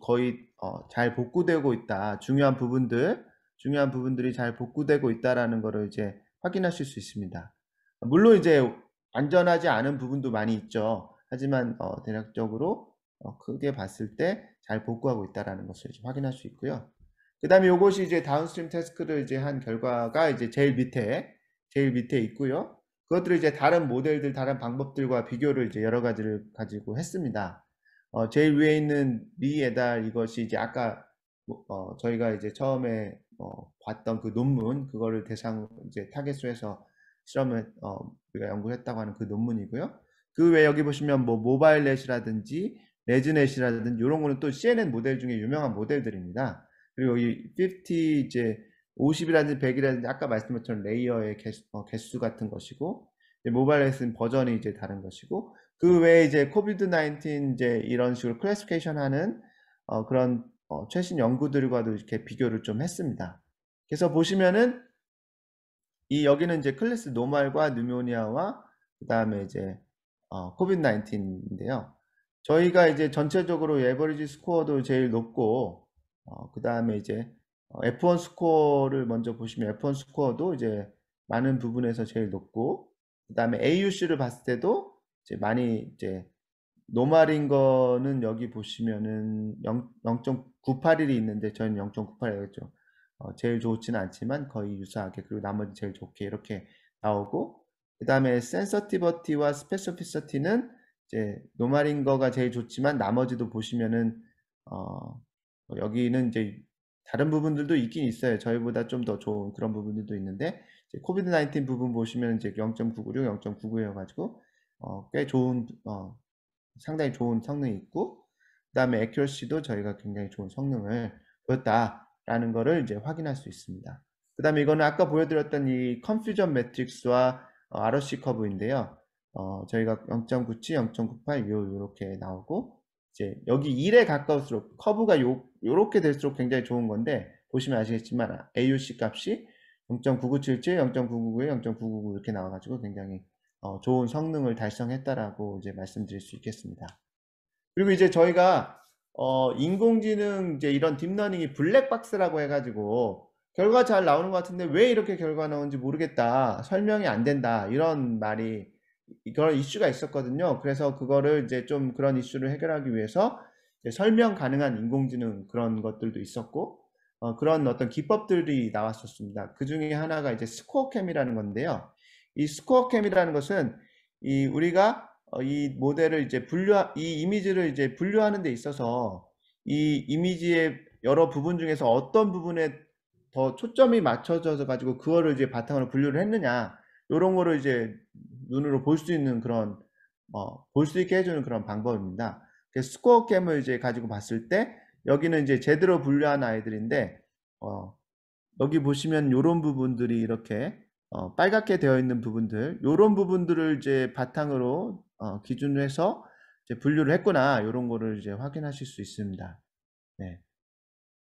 거의 잘 복구되고 있다. 중요한 부분들이 잘 복구되고 있다라는 것을 이제 확인하실 수 있습니다. 물론 이제 안전하지 않은 부분도 많이 있죠. 하지만 대략적으로 크게 봤을 때 잘 복구하고 있다라는 것을 이제 확인할 수 있고요. 그 다음에 이것이 이제 다운스트림 태스크를 이제 한 결과가 이제 제일 밑에 있고요. 그것들을 이제 다른 모델들, 다른 방법들과 비교를 이제 여러 가지를 가지고 했습니다. 제일 위에 있는 리에달 이것이 이제 아까 저희가 이제 처음에 봤던 그 논문 그거를 이제 타겟으로 해서 실험을 우리가 연구를 했다고 하는 그 논문이고요. 그 외에 여기 보시면 뭐 모바일넷이라든지 레즈넷이라든지 이런 거는 또 CNN 모델 중에 유명한 모델들입니다. 그리고 이 50 이제 50이라든지 100이라든지 아까 말씀드린 것처럼 레이어의 개수 같은 것이고 모바일 OS는 버전이 이제 다른 것이고, 그 외에 이제 코비드-19 이제 이런 식으로 클래시피케이션 하는 그런 최신 연구들과도 이렇게 비교를 좀 했습니다. 그래서 보시면은 이 여기는 이제 클래스 노말과 뉴모니아와 그다음에 이제 코비드-19인데요. 저희가 이제 전체적으로 에버리지 스코어도 제일 높고 그다음에 이제 F1 스코어를 먼저 보시면 F1 스코어도 이제 많은 부분에서 제일 높고, 그다음에 AUC를 봤을 때도 이제 많이 이제 노말인 거는 여기 보시면은 0.981이 있는데 저희는 0.98이었죠. 제일 좋지는 않지만 거의 유사하게, 그리고 나머지 제일 좋게 이렇게 나오고, 그 다음에 센서티버티와 스페시피서티는 이제 노말인 거가 제일 좋지만 나머지도 보시면은 여기는 이제 다른 부분들도 있긴 있어요. 저희보다 좀 더 좋은 그런 부분들도 있는데, 코비드-19 부분 보시면 이제 0.996, 0.99여가지고 꽤 좋은 상당히 좋은 성능이 있고, 그 다음에 accuracy도 저희가 굉장히 좋은 성능을 보였다라는 거를 이제 확인할 수 있습니다. 그 다음에 이거는 아까 보여드렸던 이 컨퓨전 매트릭스와 ROC 커브인데요. 저희가 0.97, 0.98 요렇게 나오고, 이제 여기 1에 가까울수록 커브가 요렇게 될수록 굉장히 좋은 건데, 보시면 아시겠지만 AUC 값이 0.9977, 0.999, 0.999 이렇게 나와가지고 굉장히 좋은 성능을 달성했다라고 이제 말씀드릴 수 있겠습니다. 그리고 이제 저희가 인공지능 이제 이런 딥러닝이 블랙박스라고 해가지고 결과 잘 나오는 것 같은데 왜 이렇게 결과 나오는지 모르겠다, 설명이 안 된다, 이런 말이, 그런 이슈가 있었거든요. 그래서 그거를 이제 좀 그런 이슈를 해결하기 위해서 설명 가능한 인공지능 그런 것들도 있었고, 그런 어떤 기법들이 나왔었습니다. 그 중에 하나가 이제 스코어캠이라는 건데요. 이 스코어캠이라는 것은 이 우리가 이 모델을 이제 이 이미지를 이제 분류하는 데 있어서 이 이미지의 여러 부분 중에서 어떤 부분에 더 초점이 맞춰져 가지고 그거를 이제 바탕으로 분류를 했느냐, 요런 거를 이제 눈으로 볼 수 있는 그런 볼 수 있게 해주는 그런 방법입니다. 스코어캠을 이제 가지고 봤을 때 여기는 이제 제대로 분류한 아이들인데 여기 보시면 요런 부분들이 이렇게 빨갛게 되어 있는 부분들, 요런 부분들을 이제 바탕으로 기준으로 해서 이제 분류를 했구나, 요런 거를 이제 확인하실 수 있습니다. 네.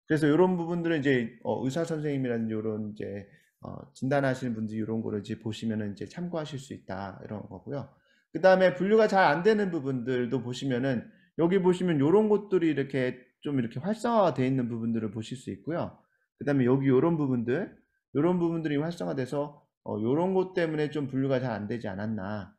그래서 요런 부분들은 이제 의사 선생님이라든지 요런 이제 진단하시는 분들이 요런 거를 이제 보시면은 이제 참고하실 수 있다, 이런 거고요. 그 다음에 분류가 잘 안 되는 부분들도 보시면은 여기 보시면 요런 것들이 이렇게 좀 이렇게 활성화가 되어 있는 부분들을 보실 수 있고요. 그 다음에 여기 요런 부분들이 활성화돼서 요런 것 때문에 좀 분류가 잘 안 되지 않았나.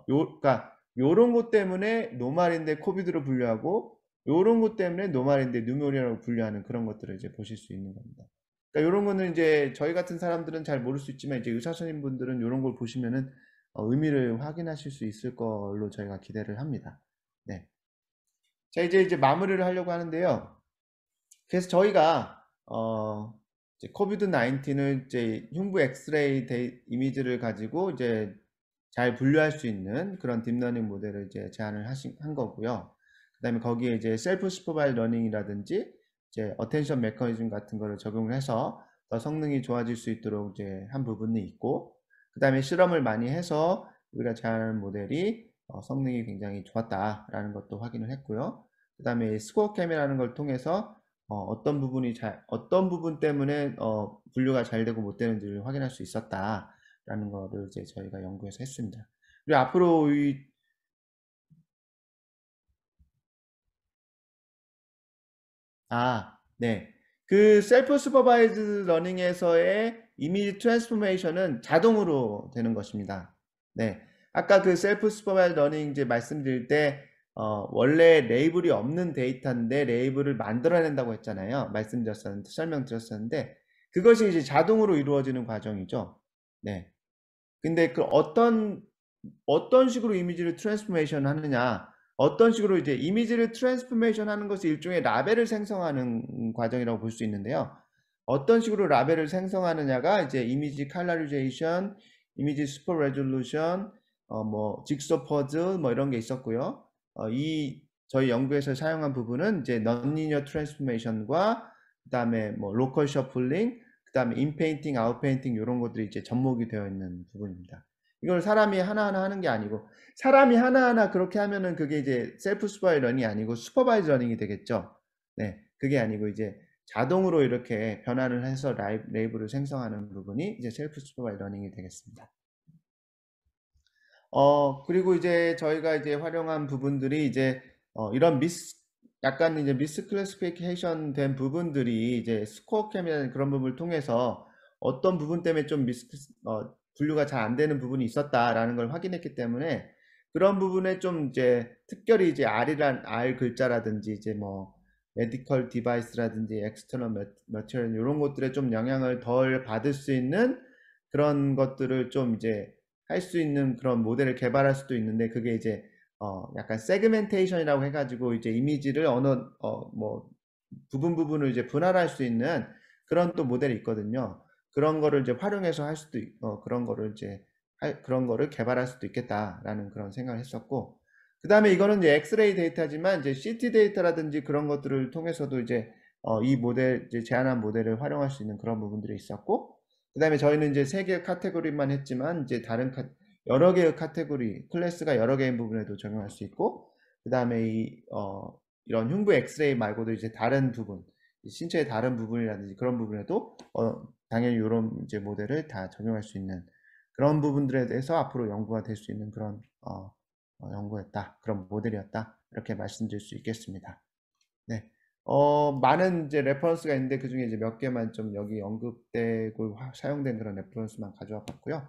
그러니까 요런 것 때문에 노말인데 코비드로 분류하고, 요런 것 때문에 노말인데 뉴모니아라고 분류하는 그런 것들을 이제 보실 수 있는 겁니다. 그러니까 요런 거는 이제 저희 같은 사람들은 잘 모를 수 있지만 이제 의사 선생님분들은 요런 걸 보시면은 의미를 확인하실 수 있을 걸로 저희가 기대를 합니다. 네. 자, 이제 마무리를 하려고 하는데요. 그래서 저희가 이제 코비드-19을 이제 흉부 엑스레이 이미지를 가지고 이제 잘 분류할 수 있는 그런 딥러닝 모델을 이제 제안을 한 거고요. 그 다음에 거기에 이제 셀프 슈퍼바이즈 러닝이라든지 이제 어텐션 메커니즘 같은 거를 적용을 해서 더 성능이 좋아질 수 있도록 이제 한 부분이 있고, 그 다음에 실험을 많이 해서 우리가 제안하는 모델이 성능이 굉장히 좋았다라는 것도 확인을 했고요. 그 다음에 스코어캠이라는 걸 통해서 어떤 부분 때문에 분류가 잘 되고 못 되는지를 확인할 수 있었다라는 거를 이제 저희가 연구해서 했습니다. 그리고 앞으로 네. 그 셀프 슈퍼바이즈 러닝에서의 이미지 트랜스포메이션은 자동으로 되는 것입니다. 네. 아까 그 셀프 슈퍼바이즈 러닝 이제 말씀드릴 때 원래 레이블이 없는 데이터인데 레이블을 만들어낸다고 했잖아요. 설명드렸었는데 그것이 이제 자동으로 이루어지는 과정이죠. 네. 근데 그 어떤 식으로 이미지를 트랜스포메이션 하느냐, 어떤 식으로 이제 이미지를 트랜스포메이션 하는 것이 일종의 라벨을 생성하는 과정이라고 볼 수 있는데요. 어떤 식으로 라벨을 생성하느냐가 이제 이미지 칼라리제이션, 이미지 슈퍼 레졸루션, 뭐 직소 퍼즐 뭐 이런 게 있었고요. 저희 연구에서 사용한 부분은 이제 non-linear transformation과 그다음에 뭐 로컬 셔플링, 그다음에 인페인팅, 아웃페인팅 이런 것들이 이제 접목이 되어 있는 부분입니다. 이걸 사람이 하나하나 하는 게 아니고, 사람이 하나하나 그렇게 하면은 그게 이제 셀프 슈퍼바이즈 러닝이 아니고 슈퍼바이즈 러닝이 되겠죠. 네, 그게 아니고 이제 자동으로 이렇게 변환을 해서 레이블을 생성하는 부분이 이제 셀프 슈퍼바이즈 러닝이 되겠습니다. 그리고 이제 저희가 이제 활용한 부분들이 이제 이런 약간 이제 미스 클래시피케이션 된 부분들이 이제 스코어 캠이라는 그런 부분을 통해서 어떤 부분 때문에 좀 분류가 잘 안 되는 부분이 있었다라는 걸 확인했기 때문에, 그런 부분에 좀 이제 특별히 이제 R 글자라든지 이제 뭐 메디컬 디바이스라든지 엑스터널 머티리얼 이런 것들에 좀 영향을 덜 받을 수 있는 그런 것들을 좀 이제 할 수 있는 그런 모델을 개발할 수도 있는데, 그게 이제 약간 세그멘테이션이라고 해가지고 이제 이미지를 뭐 부분을 이제 분할할 수 있는 그런 또 모델이 있거든요. 그런 거를 이제 활용해서 할 수도 그런 거를 이제 그런 거를 개발할 수도 있겠다라는 그런 생각을 했었고, 그 다음에 이거는 이제 엑스레이 데이터지만 이제 CT 데이터라든지 그런 것들을 통해서도 이제 이 이제 제안한 모델을 활용할 수 있는 그런 부분들이 있었고, 그 다음에 저희는 이제 3개의 카테고리만 했지만 이제 여러 개의 카테고리, 클래스가 여러 개인 부분에도 적용할 수 있고, 그 다음에 이런 흉부 엑스레이 말고도 이제 다른 부분, 신체의 다른 부분이라든지 그런 부분에도 당연히 이런 이제 모델을 다 적용할 수 있는 그런 부분들에 대해서 앞으로 연구가 될 수 있는 그런 연구였다, 그런 모델이었다, 이렇게 말씀드릴 수 있겠습니다. 네. 많은 이제 레퍼런스가 있는데 그 중에 이제 몇 개만 좀 여기 언급되고 사용된 그런 레퍼런스만 가져와 봤고요.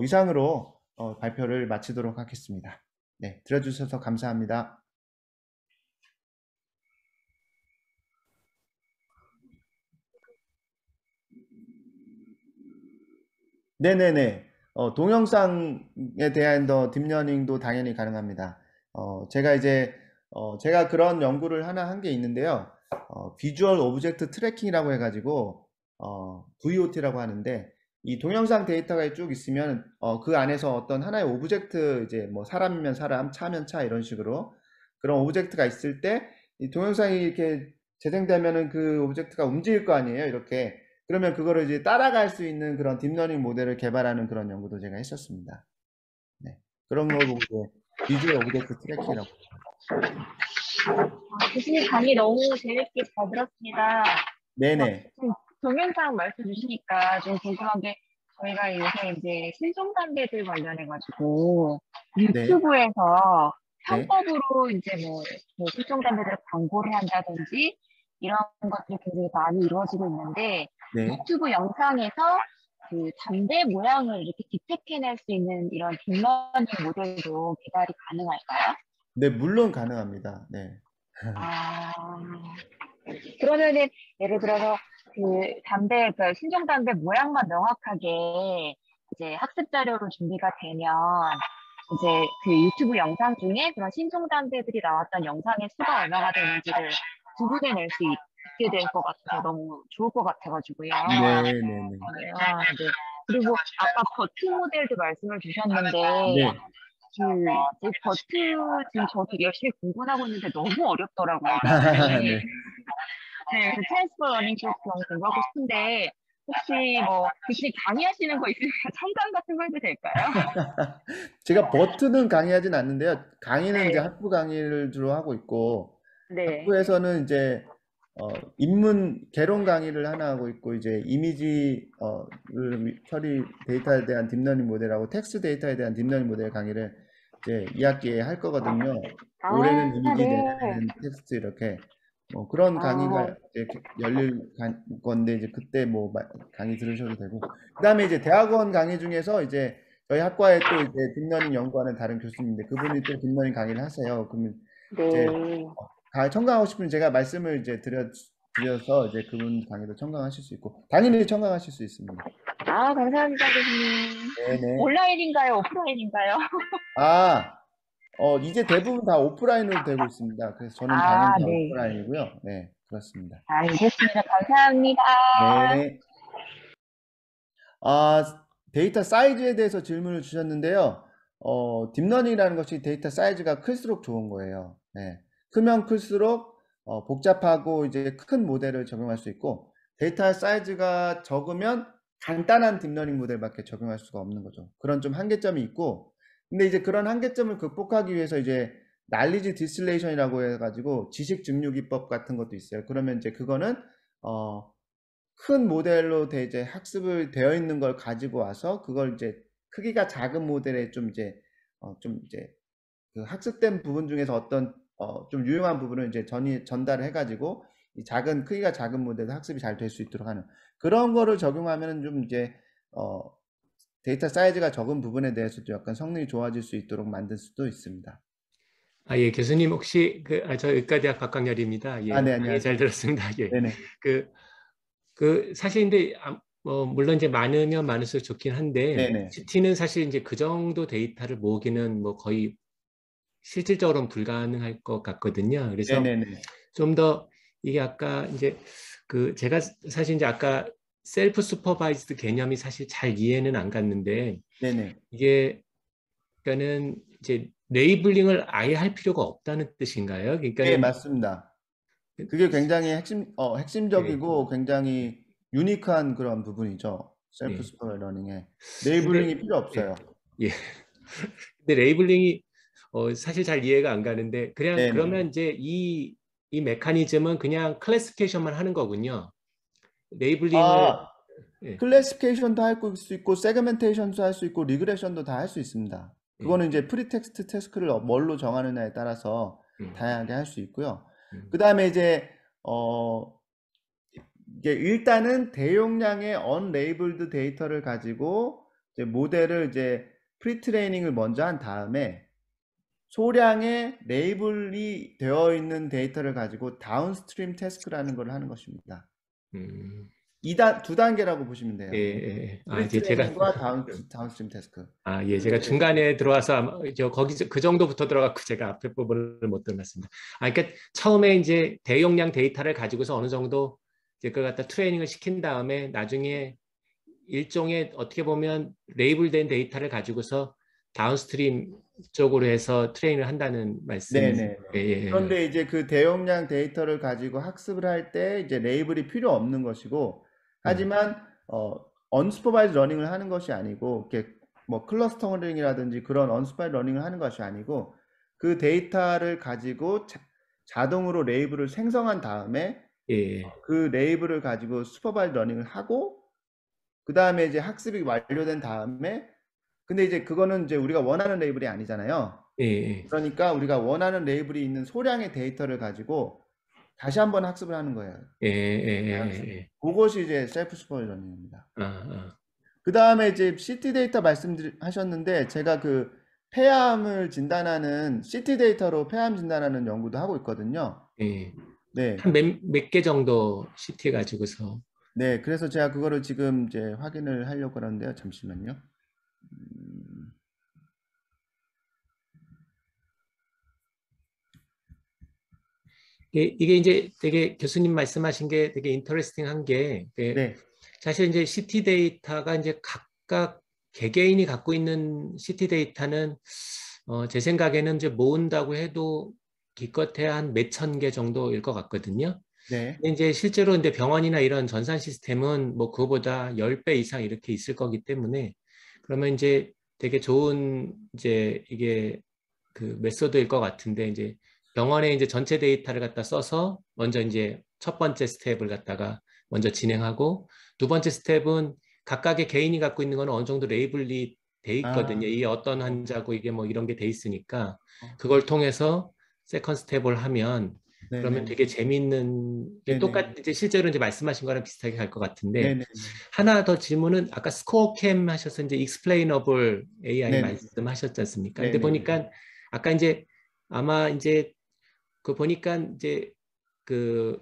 이상으로 발표를 마치도록 하겠습니다. 네, 들어주셔서 감사합니다. 네네네. 동영상에 대한 딥러닝도 당연히 가능합니다. 제가 그런 연구를 하나 한 게 있는데요. 비주얼 오브젝트 트래킹이라고 해가지고, VOT라고 하는데, 이 동영상 데이터가 쭉 있으면, 그 안에서 어떤 하나의 오브젝트, 이제 뭐 사람이면 사람, 차면 차 이런 식으로 그런 오브젝트가 있을 때, 이 동영상이 이렇게 재생되면은 그 오브젝트가 움직일 거 아니에요, 이렇게. 그러면 그거를 이제 따라갈 수 있는 그런 딥러닝 모델을 개발하는 그런 연구도 제가 했었습니다. 네. 그런 걸 보고 이제 비주얼 오브젝트 트래킹이라고. 교수님 강의 너무 재밌게 잘 들었습니다. 네네. 지금 동영상 말씀 주시니까 좀 궁금한 게, 저희가 요새 이제 신종단계들 관련해가지고 네. 유튜브에서 네. 편법으로 이제 뭐 신종단계들 광고를 한다든지 이런 것들이 굉장히 많이 이루어지고 있는데, 네. 유튜브 영상에서 그 담배 모양을 이렇게 디텍해낼 수 있는 이런 딥러닝 모델도 개발이 가능할까요? 네, 물론 가능합니다. 네. 아, 그러면은 예를 들어서 그 신종 담배 모양만 명확하게 이제 학습 자료로 준비가 되면 이제 그 유튜브 영상 중에 그런 신종 담배들이 나왔던 영상의 수가 얼마나 되는지를 구분해낼 수 있게 될 것 같아서 너무 좋을 것 같아가지고요. 네네네. 네, 네. 그리고 아까 버튼 모델도 말씀을 주셨는데, 네. 이 버트 지금 저도 열심히 공부하고 있는데 너무 어렵더라고요. 네. 네, 그 트랜스퍼 러닝 쪽 공부하고 싶은데, 혹시 뭐 교수님 강의하시는 거 있으면 참관 같은 거 해도 될까요? 제가 버튼은 강의하진 않는데요. 강의는 이제 네, 학부 강의를 주로 하고 있고, 네, 학부에서는 이제 입문 개론 강의를 하나 하고 있고, 이제 이미지 처리 데이터에 대한 딥러닝 모델하고 텍스트 데이터에 대한 딥러닝 모델 강의를 이제 2학기에 할 거거든요. 올해는 아, 이미지, 네, 내년에는 텍스트, 이렇게 뭐 그런 강의가 아, 이제 열릴 건데, 이제 그때 뭐 강의 들으셔도 되고, 그다음에 이제 대학원 강의 중에서 이제 저희 학과에 또 이제 딥러닝 연구하는 다른 교수님인데, 그분이 또 딥러닝 강의를 하세요. 그러면 이제 네. 청강하고 싶으면 제가 말씀을 이제 드려서 이제 그분 강의도 청강하실 수 있고, 당연히 청강하실 수 있습니다. 아, 감사합니다, 교수님. 네네. 온라인인가요, 오프라인인가요? 아, 이제 대부분 다 오프라인으로 되고 있습니다. 그래서 저는 당연히 아, 다 네. 오프라인이고요. 네, 그렇습니다. 알겠습니다. 감사합니다. 네. 데이터 사이즈에 대해서 질문을 주셨는데요. 딥러닝이라는 것이 데이터 사이즈가 클수록 좋은 거예요. 네. 크면 클수록 복잡하고 이제 큰 모델을 적용할 수 있고, 데이터 사이즈가 적으면 간단한 딥러닝 모델밖에 적용할 수가 없는 거죠. 그런 좀 한계점이 있고, 근데 이제 그런 한계점을 극복하기 위해서 이제 날리지 디스틸레이션이라고 해가지고 지식 증류 기법 같은 것도 있어요. 그러면 이제 그거는 큰 모델로 이제 학습을 되어 있는 걸 가지고 와서 그걸 이제 크기가 작은 모델에 좀 이제 그 학습된 부분 중에서 어떤 좀 유용한 부분을 이제 전달을 해가지고 이 크기가 작은 모델도 학습이 잘 될 수 있도록 하는 그런 거를 적용하면 좀 이제 어, 데이터 사이즈가 적은 부분에 대해서도 약간 성능이 좋아질 수 있도록 만들 수도 있습니다. 아, 예, 교수님 혹시 저 의과대학 박광열입니다. 아, 예, 네, 예, 잘 안녕하세요. 들었습니다. 예, 네네. 그, 사실 근데 물론 이제 많으면 많을수록 좋긴 한데 네네. CT는 사실 이제 그 정도 데이터를 모으기는 뭐 거의 실질적으로는 불가능할 것 같거든요. 그래서 네네네. 좀 더 이게 아까 이제 제가 사실 이제 아까 셀프 슈퍼바이즈드 개념이 사실 잘 이해는 안 갔는데 네네. 이게 그러니까는 이제 레이블링을 아예 할 필요가 없다는 뜻인가요? 네, 그러니까는 맞습니다. 그게 굉장히 예, 핵심적이고 굉장히 유니크한 그런 부분이죠. 셀프 예. 스포 러닝에. 근데 레이블링이 필요 예, 없어요. 예. 근데 레이블링이 사실 잘 이해가 안 가는데 그냥 네네. 그러면 이제 이 메커니즘은 그냥 클래시피케이션만 하는 거군요. 레이블링을 아, 예, 클래시피케이션도 할 수 있고, 세그멘테이션도 할 수 있고, 리그레션도 다 할 수 있습니다. 예, 그거는 이제 프리텍스트 태스크를 뭘로 정하느냐에 따라서 음, 다양하게 할 수 있고요. 음, 그 다음에 이제, 이게 일단은 대용량의 언레이블드 데이터를 가지고 이제 모델을 이제 프리트레이닝을 먼저 한 다음에 소량의 레이블이 되어 있는 데이터를 가지고 다운스트림 태스크라는 걸 하는 것입니다. 음. 두 단계라고 보시면 예, 돼요. 예. 예. 아, 이제 제가 프리트레이닝과 다운스트림 태스크. 아, 예, 제가 그리고 이제 중간에 들어와서 아마 그 정도부터 들어갔고 제가 앞에 부분을 못 들었습니다. 아, 그러니까 처음에 이제 대용량 데이터를 가지고서 어느 정도 이제 그걸 갖다 트레이닝을 시킨 다음에 나중에 일종의 어떻게 보면 레이블된 데이터를 가지고서 다운스트림 쪽으로 해서 트레이닝을 한다는 말씀. 네네. 예, 예, 그런데 이제 그 대용량 데이터를 가지고 학습을 할 때 이제 레이블이 필요 없는 것이고, 예. 하지만 언스퍼바이즈 러닝을 하는 것이 아니고, 이렇게 뭐 클러스터 러닝이라든지 그런 언스퍼바이즈 러닝을 하는 것이 아니고, 그 데이터를 가지고 자동으로 레이블을 생성한 다음에 예, 예, 그 레이블을 가지고 슈퍼바이즈 러닝을 하고, 그 다음에 이제 학습이 완료된 다음에, 근데 이제 그거는 이제 우리가 원하는 레이블이 아니잖아요. 예, 예, 그러니까 우리가 원하는 레이블이 있는 소량의 데이터를 가지고 다시 한번 학습을 하는 거예요. 예, 예, 예. 그것이 이제 셀프 슈퍼바이즈 러닝입니다. 아, 아, 그 다음에 이제 CT 데이터 말씀하셨는데 제가 그 폐암을 진단하는 CT 데이터로 폐암 진단하는 연구도 하고 있거든요. 예. 네, 한 몇 개 정도 CT 가지고서 네. 그래서 제가 그거를 지금 이제 확인을 하려고 하는데요. 잠시만요. 음, 이게 이제 되게 교수님 말씀하신 게 되게 인터레스팅한 게 네, 사실 이제 CT 데이터가 이제 각각 개개인이 갖고 있는 CT 데이터는 제 생각에는 이제 모은다고 해도 기껏해야 한 몇천 개 정도일 것 같거든요. 네, 근데 이제 실제로 이제 병원이나 이런 전산 시스템은 뭐 그거보다 10배 이상 이렇게 있을 거기 때문에 그러면 이제 되게 좋은 이제 이게 그 메소드일 것 같은데 이제 병원에 이제 전체 데이터를 갖다 써서 먼저 이제 첫 번째 스텝을 갖다가 먼저 진행하고 두 번째 스텝은 각각의 개인이 갖고 있는 거는 어느 정도 레이블이 돼 있거든요. 아, 이게 어떤 어, 환자고 이게 뭐 이런 게 돼 있으니까 어, 그걸 통해서 세컨 스텝을 하면 그러면 네네, 되게 재미있는 게 네네, 이제 실제로 이제 말씀하신 거랑 비슷하게 갈 것 같은데 네네, 하나 더 질문은 아까 스코어캠 하셔서 이제 explainable AI 네네, 말씀하셨지 않습니까? 근데 네네, 보니까 아까 이제 아마 이제 그 보니까 이제 그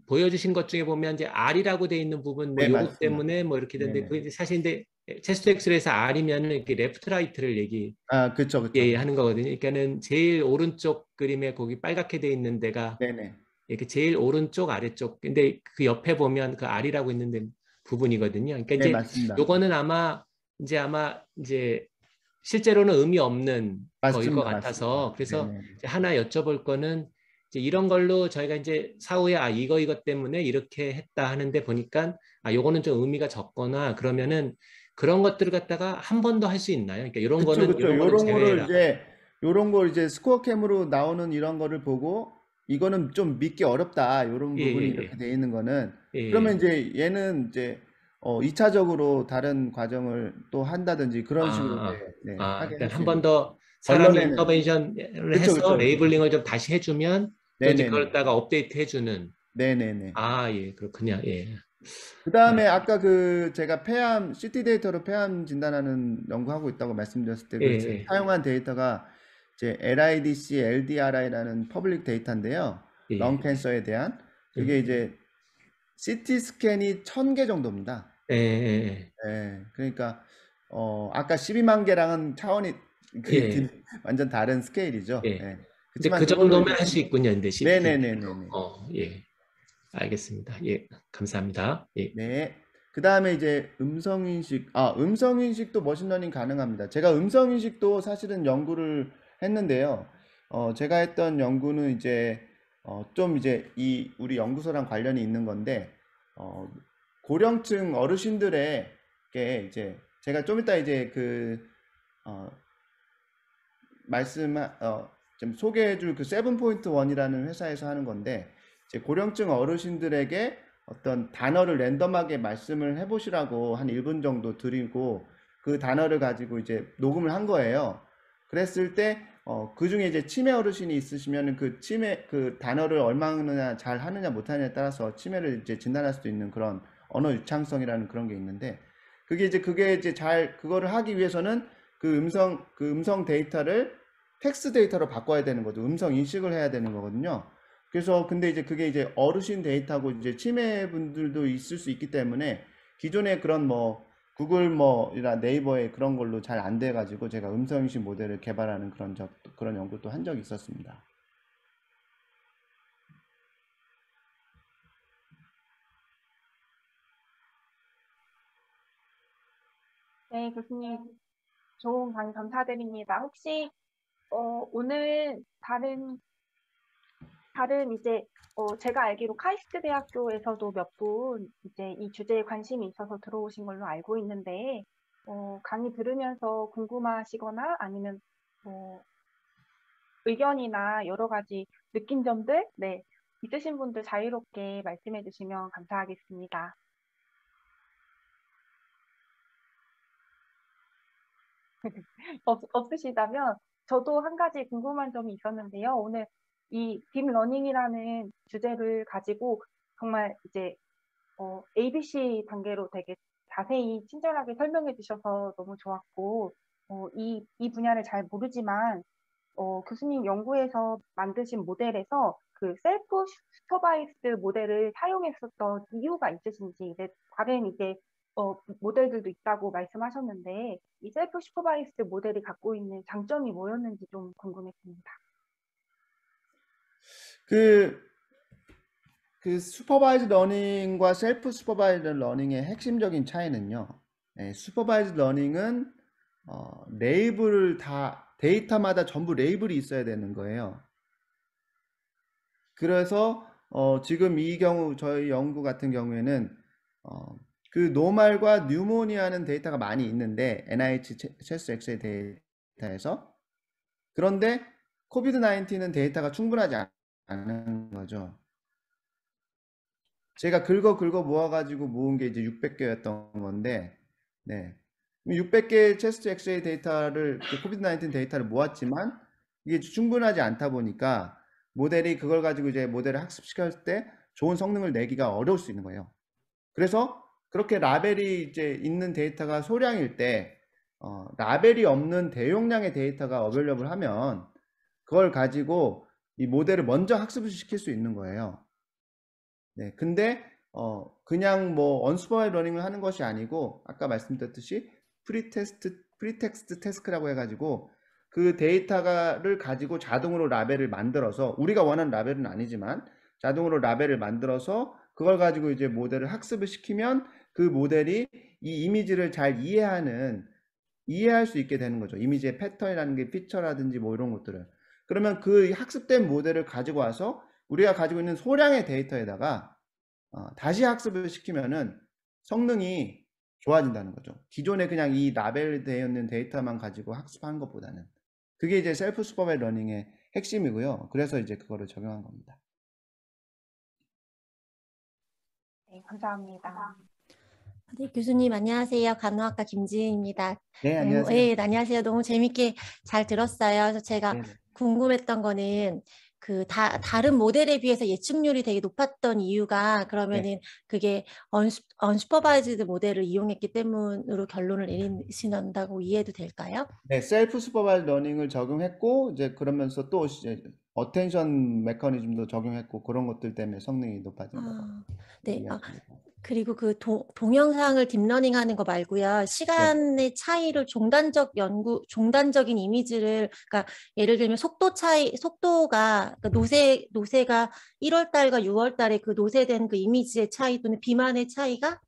보여주신 것 중에 보면 이제 R이라고 돼 있는 부분 뭐 네, 요것 맞습니다. 때문에 뭐 이렇게 되는데 네네. 그 이제 사실 근데 체스트 엑스레이에서 R이면은 이렇게 레프트 라이트를 아, 그쵸, 그쵸. 얘기하는 거거든요. 그러니까는 제일 오른쪽 그림에 거기 빨갛게 돼 있는 데가 네네. 이렇게 제일 오른쪽 아래쪽 근데 그 옆에 보면 그 R이라고 있는 데 부분이거든요. 그러니까 네, 이제 맞습니다. 요거는 아마 이제 실제로는 의미 없는 거일 것 맞습니다. 맞습니다. 같아서 그래서 네네. 이제 하나 여쭤볼 거는 이제 이런 걸로 저희가 이제 사후에 이것 때문에 이렇게 했다 하는데 보니까 요거는 좀 의미가 적거나 그러면은 그런 것들을 갖다가 한 번 더 할 수 있나요? 그러니까 그쵸, 그쵸. 이런 거는 요런 거를 제외해라. 이제, 요런 걸 이제 스코어 캠으로 나오는 이런 거를 보고, 이거는 좀 믿기 어렵다. 요런 예, 부분이 예, 이렇게 예. 돼 있는 거는. 그러면 예. 이제 얘는 이제, 2차적으로 다른 과정을 또 한다든지 아, 그런 식으로 이제, 네, 하게 할 그러니까 수 한 번 있는. 더 사람이 번론에는. 인터벤션을 그쵸, 해서 그쵸, 그쵸. 레이블링을 좀 다시 해주면 또 이제 네네네. 그걸 다가 업데이트 해주는. 네네네. 예, 그렇군요. 예. 그 네. 다음에 아까 그 제가 폐암, CT 데이터로 폐암 진단하는 연구하고 있다고 말씀드렸을 때 예, 그 예, 사용한 데이터가 이제 LIDC, LDRI라는 퍼블릭 데이터인데요. 렁 예. 캔서에 대한. 그게 음. 이제 CT 스캔이 1000개 정도입니다. 예, 예, 예. 그러니까 아까 12만 개랑은 차원이 예. 완전 다른 스케일이죠. 예. 예. 근데 그렇지만 그 그걸로 정도면 이제 할 수 있군요. 근데 CT로. 네네네네네. 예. 알겠습니다. 예. 감사합니다. 예. 네. 그 다음에 이제 음성인식, 음성인식도 머신러닝 가능합니다. 제가 음성인식도 사실은 연구를 했는데요. 제가 했던 연구는 이제, 좀 이제 우리 연구소랑 관련이 있는 건데, 어, 고령층 어르신들에게 이제, 제가 좀 이따 이제 어, 좀 소개해줄 그 세븐포인트 원이라는 회사에서 하는 건데, 이제 고령층 어르신들에게 어떤 단어를 랜덤하게 말씀을 해보시라고 한 1분 정도 드리고 그 단어를 가지고 이제 녹음을 한 거예요. 그랬을 때, 그 중에 이제 치매 어르신이 있으시면 그 단어를 얼마나 잘 하느냐 못하느냐에 따라서 치매를 이제 진단할 수도 있는 그런 언어 유창성이라는 그런 게 있는데, 그게 이제 그거를 하기 위해서는 그 음성 데이터를 텍스트 데이터로 바꿔야 되는 거죠. 음성 인식을 해야 되는 거거든요. 그래서 근데 이제 그게 이제 어르신 데이터고 이제 치매 분들도 있을 수 있기 때문에 기존의 그런 뭐 구글 뭐이나 네이버의 그런 걸로 잘 안 돼 가지고 제가 음성 인식 모델을 개발하는 그런 연구도 한 적이 있었습니다. 네, 교수님, 좋은 강의 감사드립니다. 혹시, 오늘 다른 이제, 제가 알기로 카이스트 대학교에서도 몇 분 이제 이 주제에 관심이 있어서 들어오신 걸로 알고 있는데, 강의 들으면서 궁금하시거나 아니면 뭐 의견이나 여러 가지 느낀 점들, 네, 있으신 분들 자유롭게 말씀해 주시면 감사하겠습니다. 없으시다면 저도 한 가지 궁금한 점이 있었는데요. 오늘 이 딥러닝이라는 주제를 가지고 정말 이제 ABC 단계로 되게 자세히 친절하게 설명해 주셔서 너무 좋았고, 이 분야를 잘 모르지만 교수님 연구에서 만드신 모델에서 그 셀프 슈퍼바이스드 모델을 사용했었던 이유가 있으신지, 이제 다른 이제 모델들도 있다고 말씀하셨는데 이 셀프 슈퍼바이스드 모델이 갖고 있는 장점이 뭐였는지 좀 궁금했습니다. 그 슈퍼바이즈 러닝과 셀프 슈퍼바이즈 러닝의 핵심적인 차이는요. 슈퍼바이즈 러닝은 레이블을 데이터마다 전부 레이블이 있어야 되는 거예요. 그래서 지금 저희 연구 같은 경우에는 그 노말과 뉴모니아는 데이터가 많이 있는데 NIH 체스 엑셀 데이터에서, 그런데 코비드 19은 데이터가 충분하지 않은 거죠. 제가 긁어 모아가지고 모은 게 이제 600개였던 건데, 네. 600개 체스트 엑스레이 데이터를, 코비드 19 데이터를 모았지만, 이게 충분하지 않다 보니까, 모델이 그걸 가지고 이제 모델을 학습시켰을 때 좋은 성능을 내기가 어려울 수 있는 거예요. 그래서 그렇게 라벨이 이제 있는 데이터가 소량일 때, 라벨이 없는 대용량의 데이터가 어베일러블 하면, 그걸 가지고 이 모델을 먼저 학습을 시킬 수 있는 거예요. 네, 근데 그냥 뭐 언슈퍼바이즈 러닝을 하는 것이 아니고 아까 말씀드렸듯이 프리텍스트 태스크라고 해가지고 그 데이터를 가지고 자동으로 라벨을 만들어서, 우리가 원하는 라벨은 아니지만 자동으로 라벨을 만들어서 그걸 가지고 이제 모델을 학습을 시키면 그 모델이 이 이미지를 잘 이해할 수 있게 되는 거죠. 이미지의 패턴이라는 게 피처라든지 뭐 이런 것들을. 그러면 그 학습된 모델을 가지고 와서 우리가 가지고 있는 소량의 데이터에다가 다시 학습을 시키면은 성능이 좋아진다는 거죠. 기존에 그냥 이 라벨되어 있는 데이터만 가지고 학습하는 것보다는. 그게 이제 셀프 슈퍼바이즈 러닝의 핵심이고요. 그래서 이제 그거를 적용한 겁니다. 네, 감사합니다. 네, 교수님 안녕하세요. 간호학과 김지은입니다. 네, 너무, 안녕하세요. 예, 안녕하세요. 너무 재밌게 잘 들었어요. 그래서 제가 네네. 궁금했던 거는 그 다른 모델에 비해서 예측률이 되게 높았던 이유가 그러면은 그게 언슈퍼바이즈드 모델을 이용했기 때문으로 결론을 내리신다고 이해해도 될까요? 네, 셀프 슈퍼바이즈 러닝을 적용했고 이제 그러면서 또 이제 어텐션 메커니즘도 적용했고 그런 것들 때문에 성능이 높아진 거라고 네. 이해하십니다. 그리고 그 동영상을 딥러닝 하는 거 말고요. 네. 시간의 차이를 종단적인 이미지를, 그러니까 예를 들면 속도가, 그러니까 노새가 1월 달과 6월 달에 그 노새된 그 이미지의 차이 또는 비만의 차이가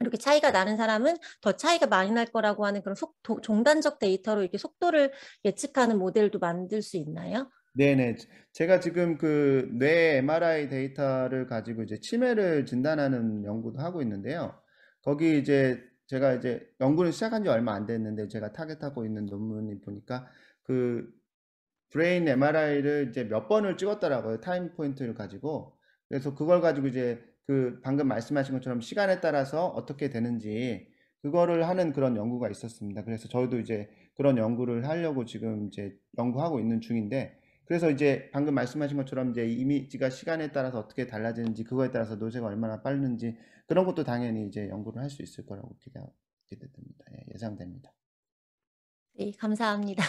이렇게 차이가 나는 사람은 더 차이가 많이 날 거라고 하는 그런 종단적 데이터로 이렇게 속도를 예측하는 모델도 만들 수 있나요? 네네. 제가 지금 그 뇌 MRI 데이터를 가지고 이제 치매를 진단하는 연구도 하고 있는데요. 거기 이제 제가 이제 연구를 시작한 지 얼마 안 됐는데 제가 타겟하고 있는 논문이 보니까 그 브레인 MRI를 이제 몇 번을 찍었더라고요. 타임 포인트를 가지고. 그래서 그걸 가지고 이제 그 방금 말씀하신 것처럼 시간에 따라서 어떻게 되는지 그거를 하는 그런 연구가 있었습니다. 그래서 저희도 이제 그런 연구를 하려고 지금 이제 연구하고 있는 중인데 그래서 이제 방금 말씀하신 것처럼 이제 이미지가 시간에 따라서 어떻게 달라지는지 그거에 따라서 노쇠가 얼마나 빠르는지 그런 것도 당연히 이제 연구를 할 수 있을 거라고 기대됩니다. 예, 예상됩니다. 네, 감사합니다.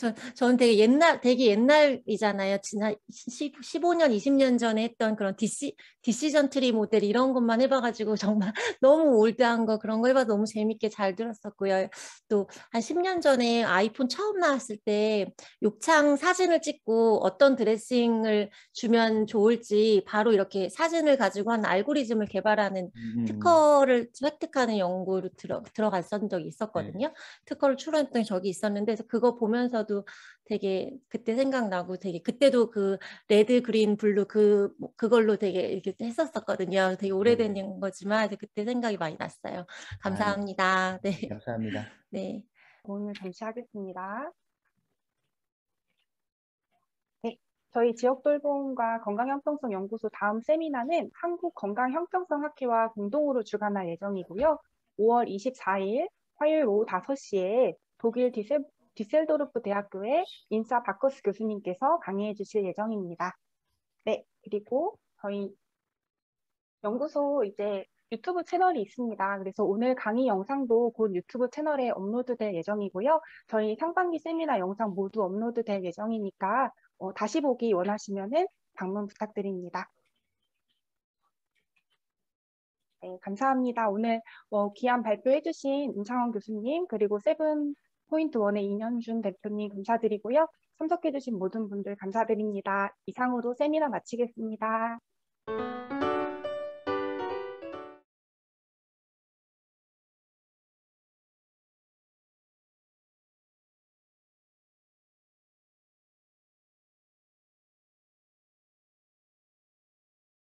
네. 저는 되게 옛날이잖아요. 지난 15년, 20년 전에 했던 그런 디시전 트리 모델 이런 것만 해봐가지고 정말 너무 올드한 거 그런 거 해봐서 너무 재밌게 잘 들었었고요. 또 한 10년 전에 아이폰 처음 나왔을 때 욕창 사진을 찍고 어떤 드레싱을 주면 좋을지 바로 이렇게 사진을 가지고 한 알고리즘을 개발하는 특허를 획득하는 연구로 들어갔던 적이 네. 있었거든요. 특허를 출원했던 적이 있었는데 그래서 그거 보면서도 되게 그때 생각나고 되게 그때도 그 레드 그린 블루 그걸로 되게 이렇게 했었었거든요. 되게 오래된 네네. 거지만 그때 생각이 많이 났어요. 아, 네. 감사합니다. 네. 감사합니다. 네. 오늘 잠시 하겠습니다. 네, 저희 지역돌봄과 건강형평성 연구소 다음 세미나는 한국건강형평성학회와 공동으로 주관할 예정이고요. 5월 24일 화요일 오후 5시에 독일 디셀도르프 대학교의 인사 바커스 교수님께서 강의해 주실 예정입니다. 네, 그리고 저희 연구소 이제 유튜브 채널이 있습니다. 그래서 오늘 강의 영상도 곧 유튜브 채널에 업로드될 예정이고요. 저희 상반기 세미나 영상 모두 업로드될 예정이니까 다시 보기 원하시면은 방문 부탁드립니다. 네, 감사합니다. 오늘 귀한 발표해주신 임창원 교수님 그리고 세븐포인트원의 이년준 대표님 감사드리고요. 참석해주신 모든 분들 감사드립니다. 이상으로 세미나 마치겠습니다.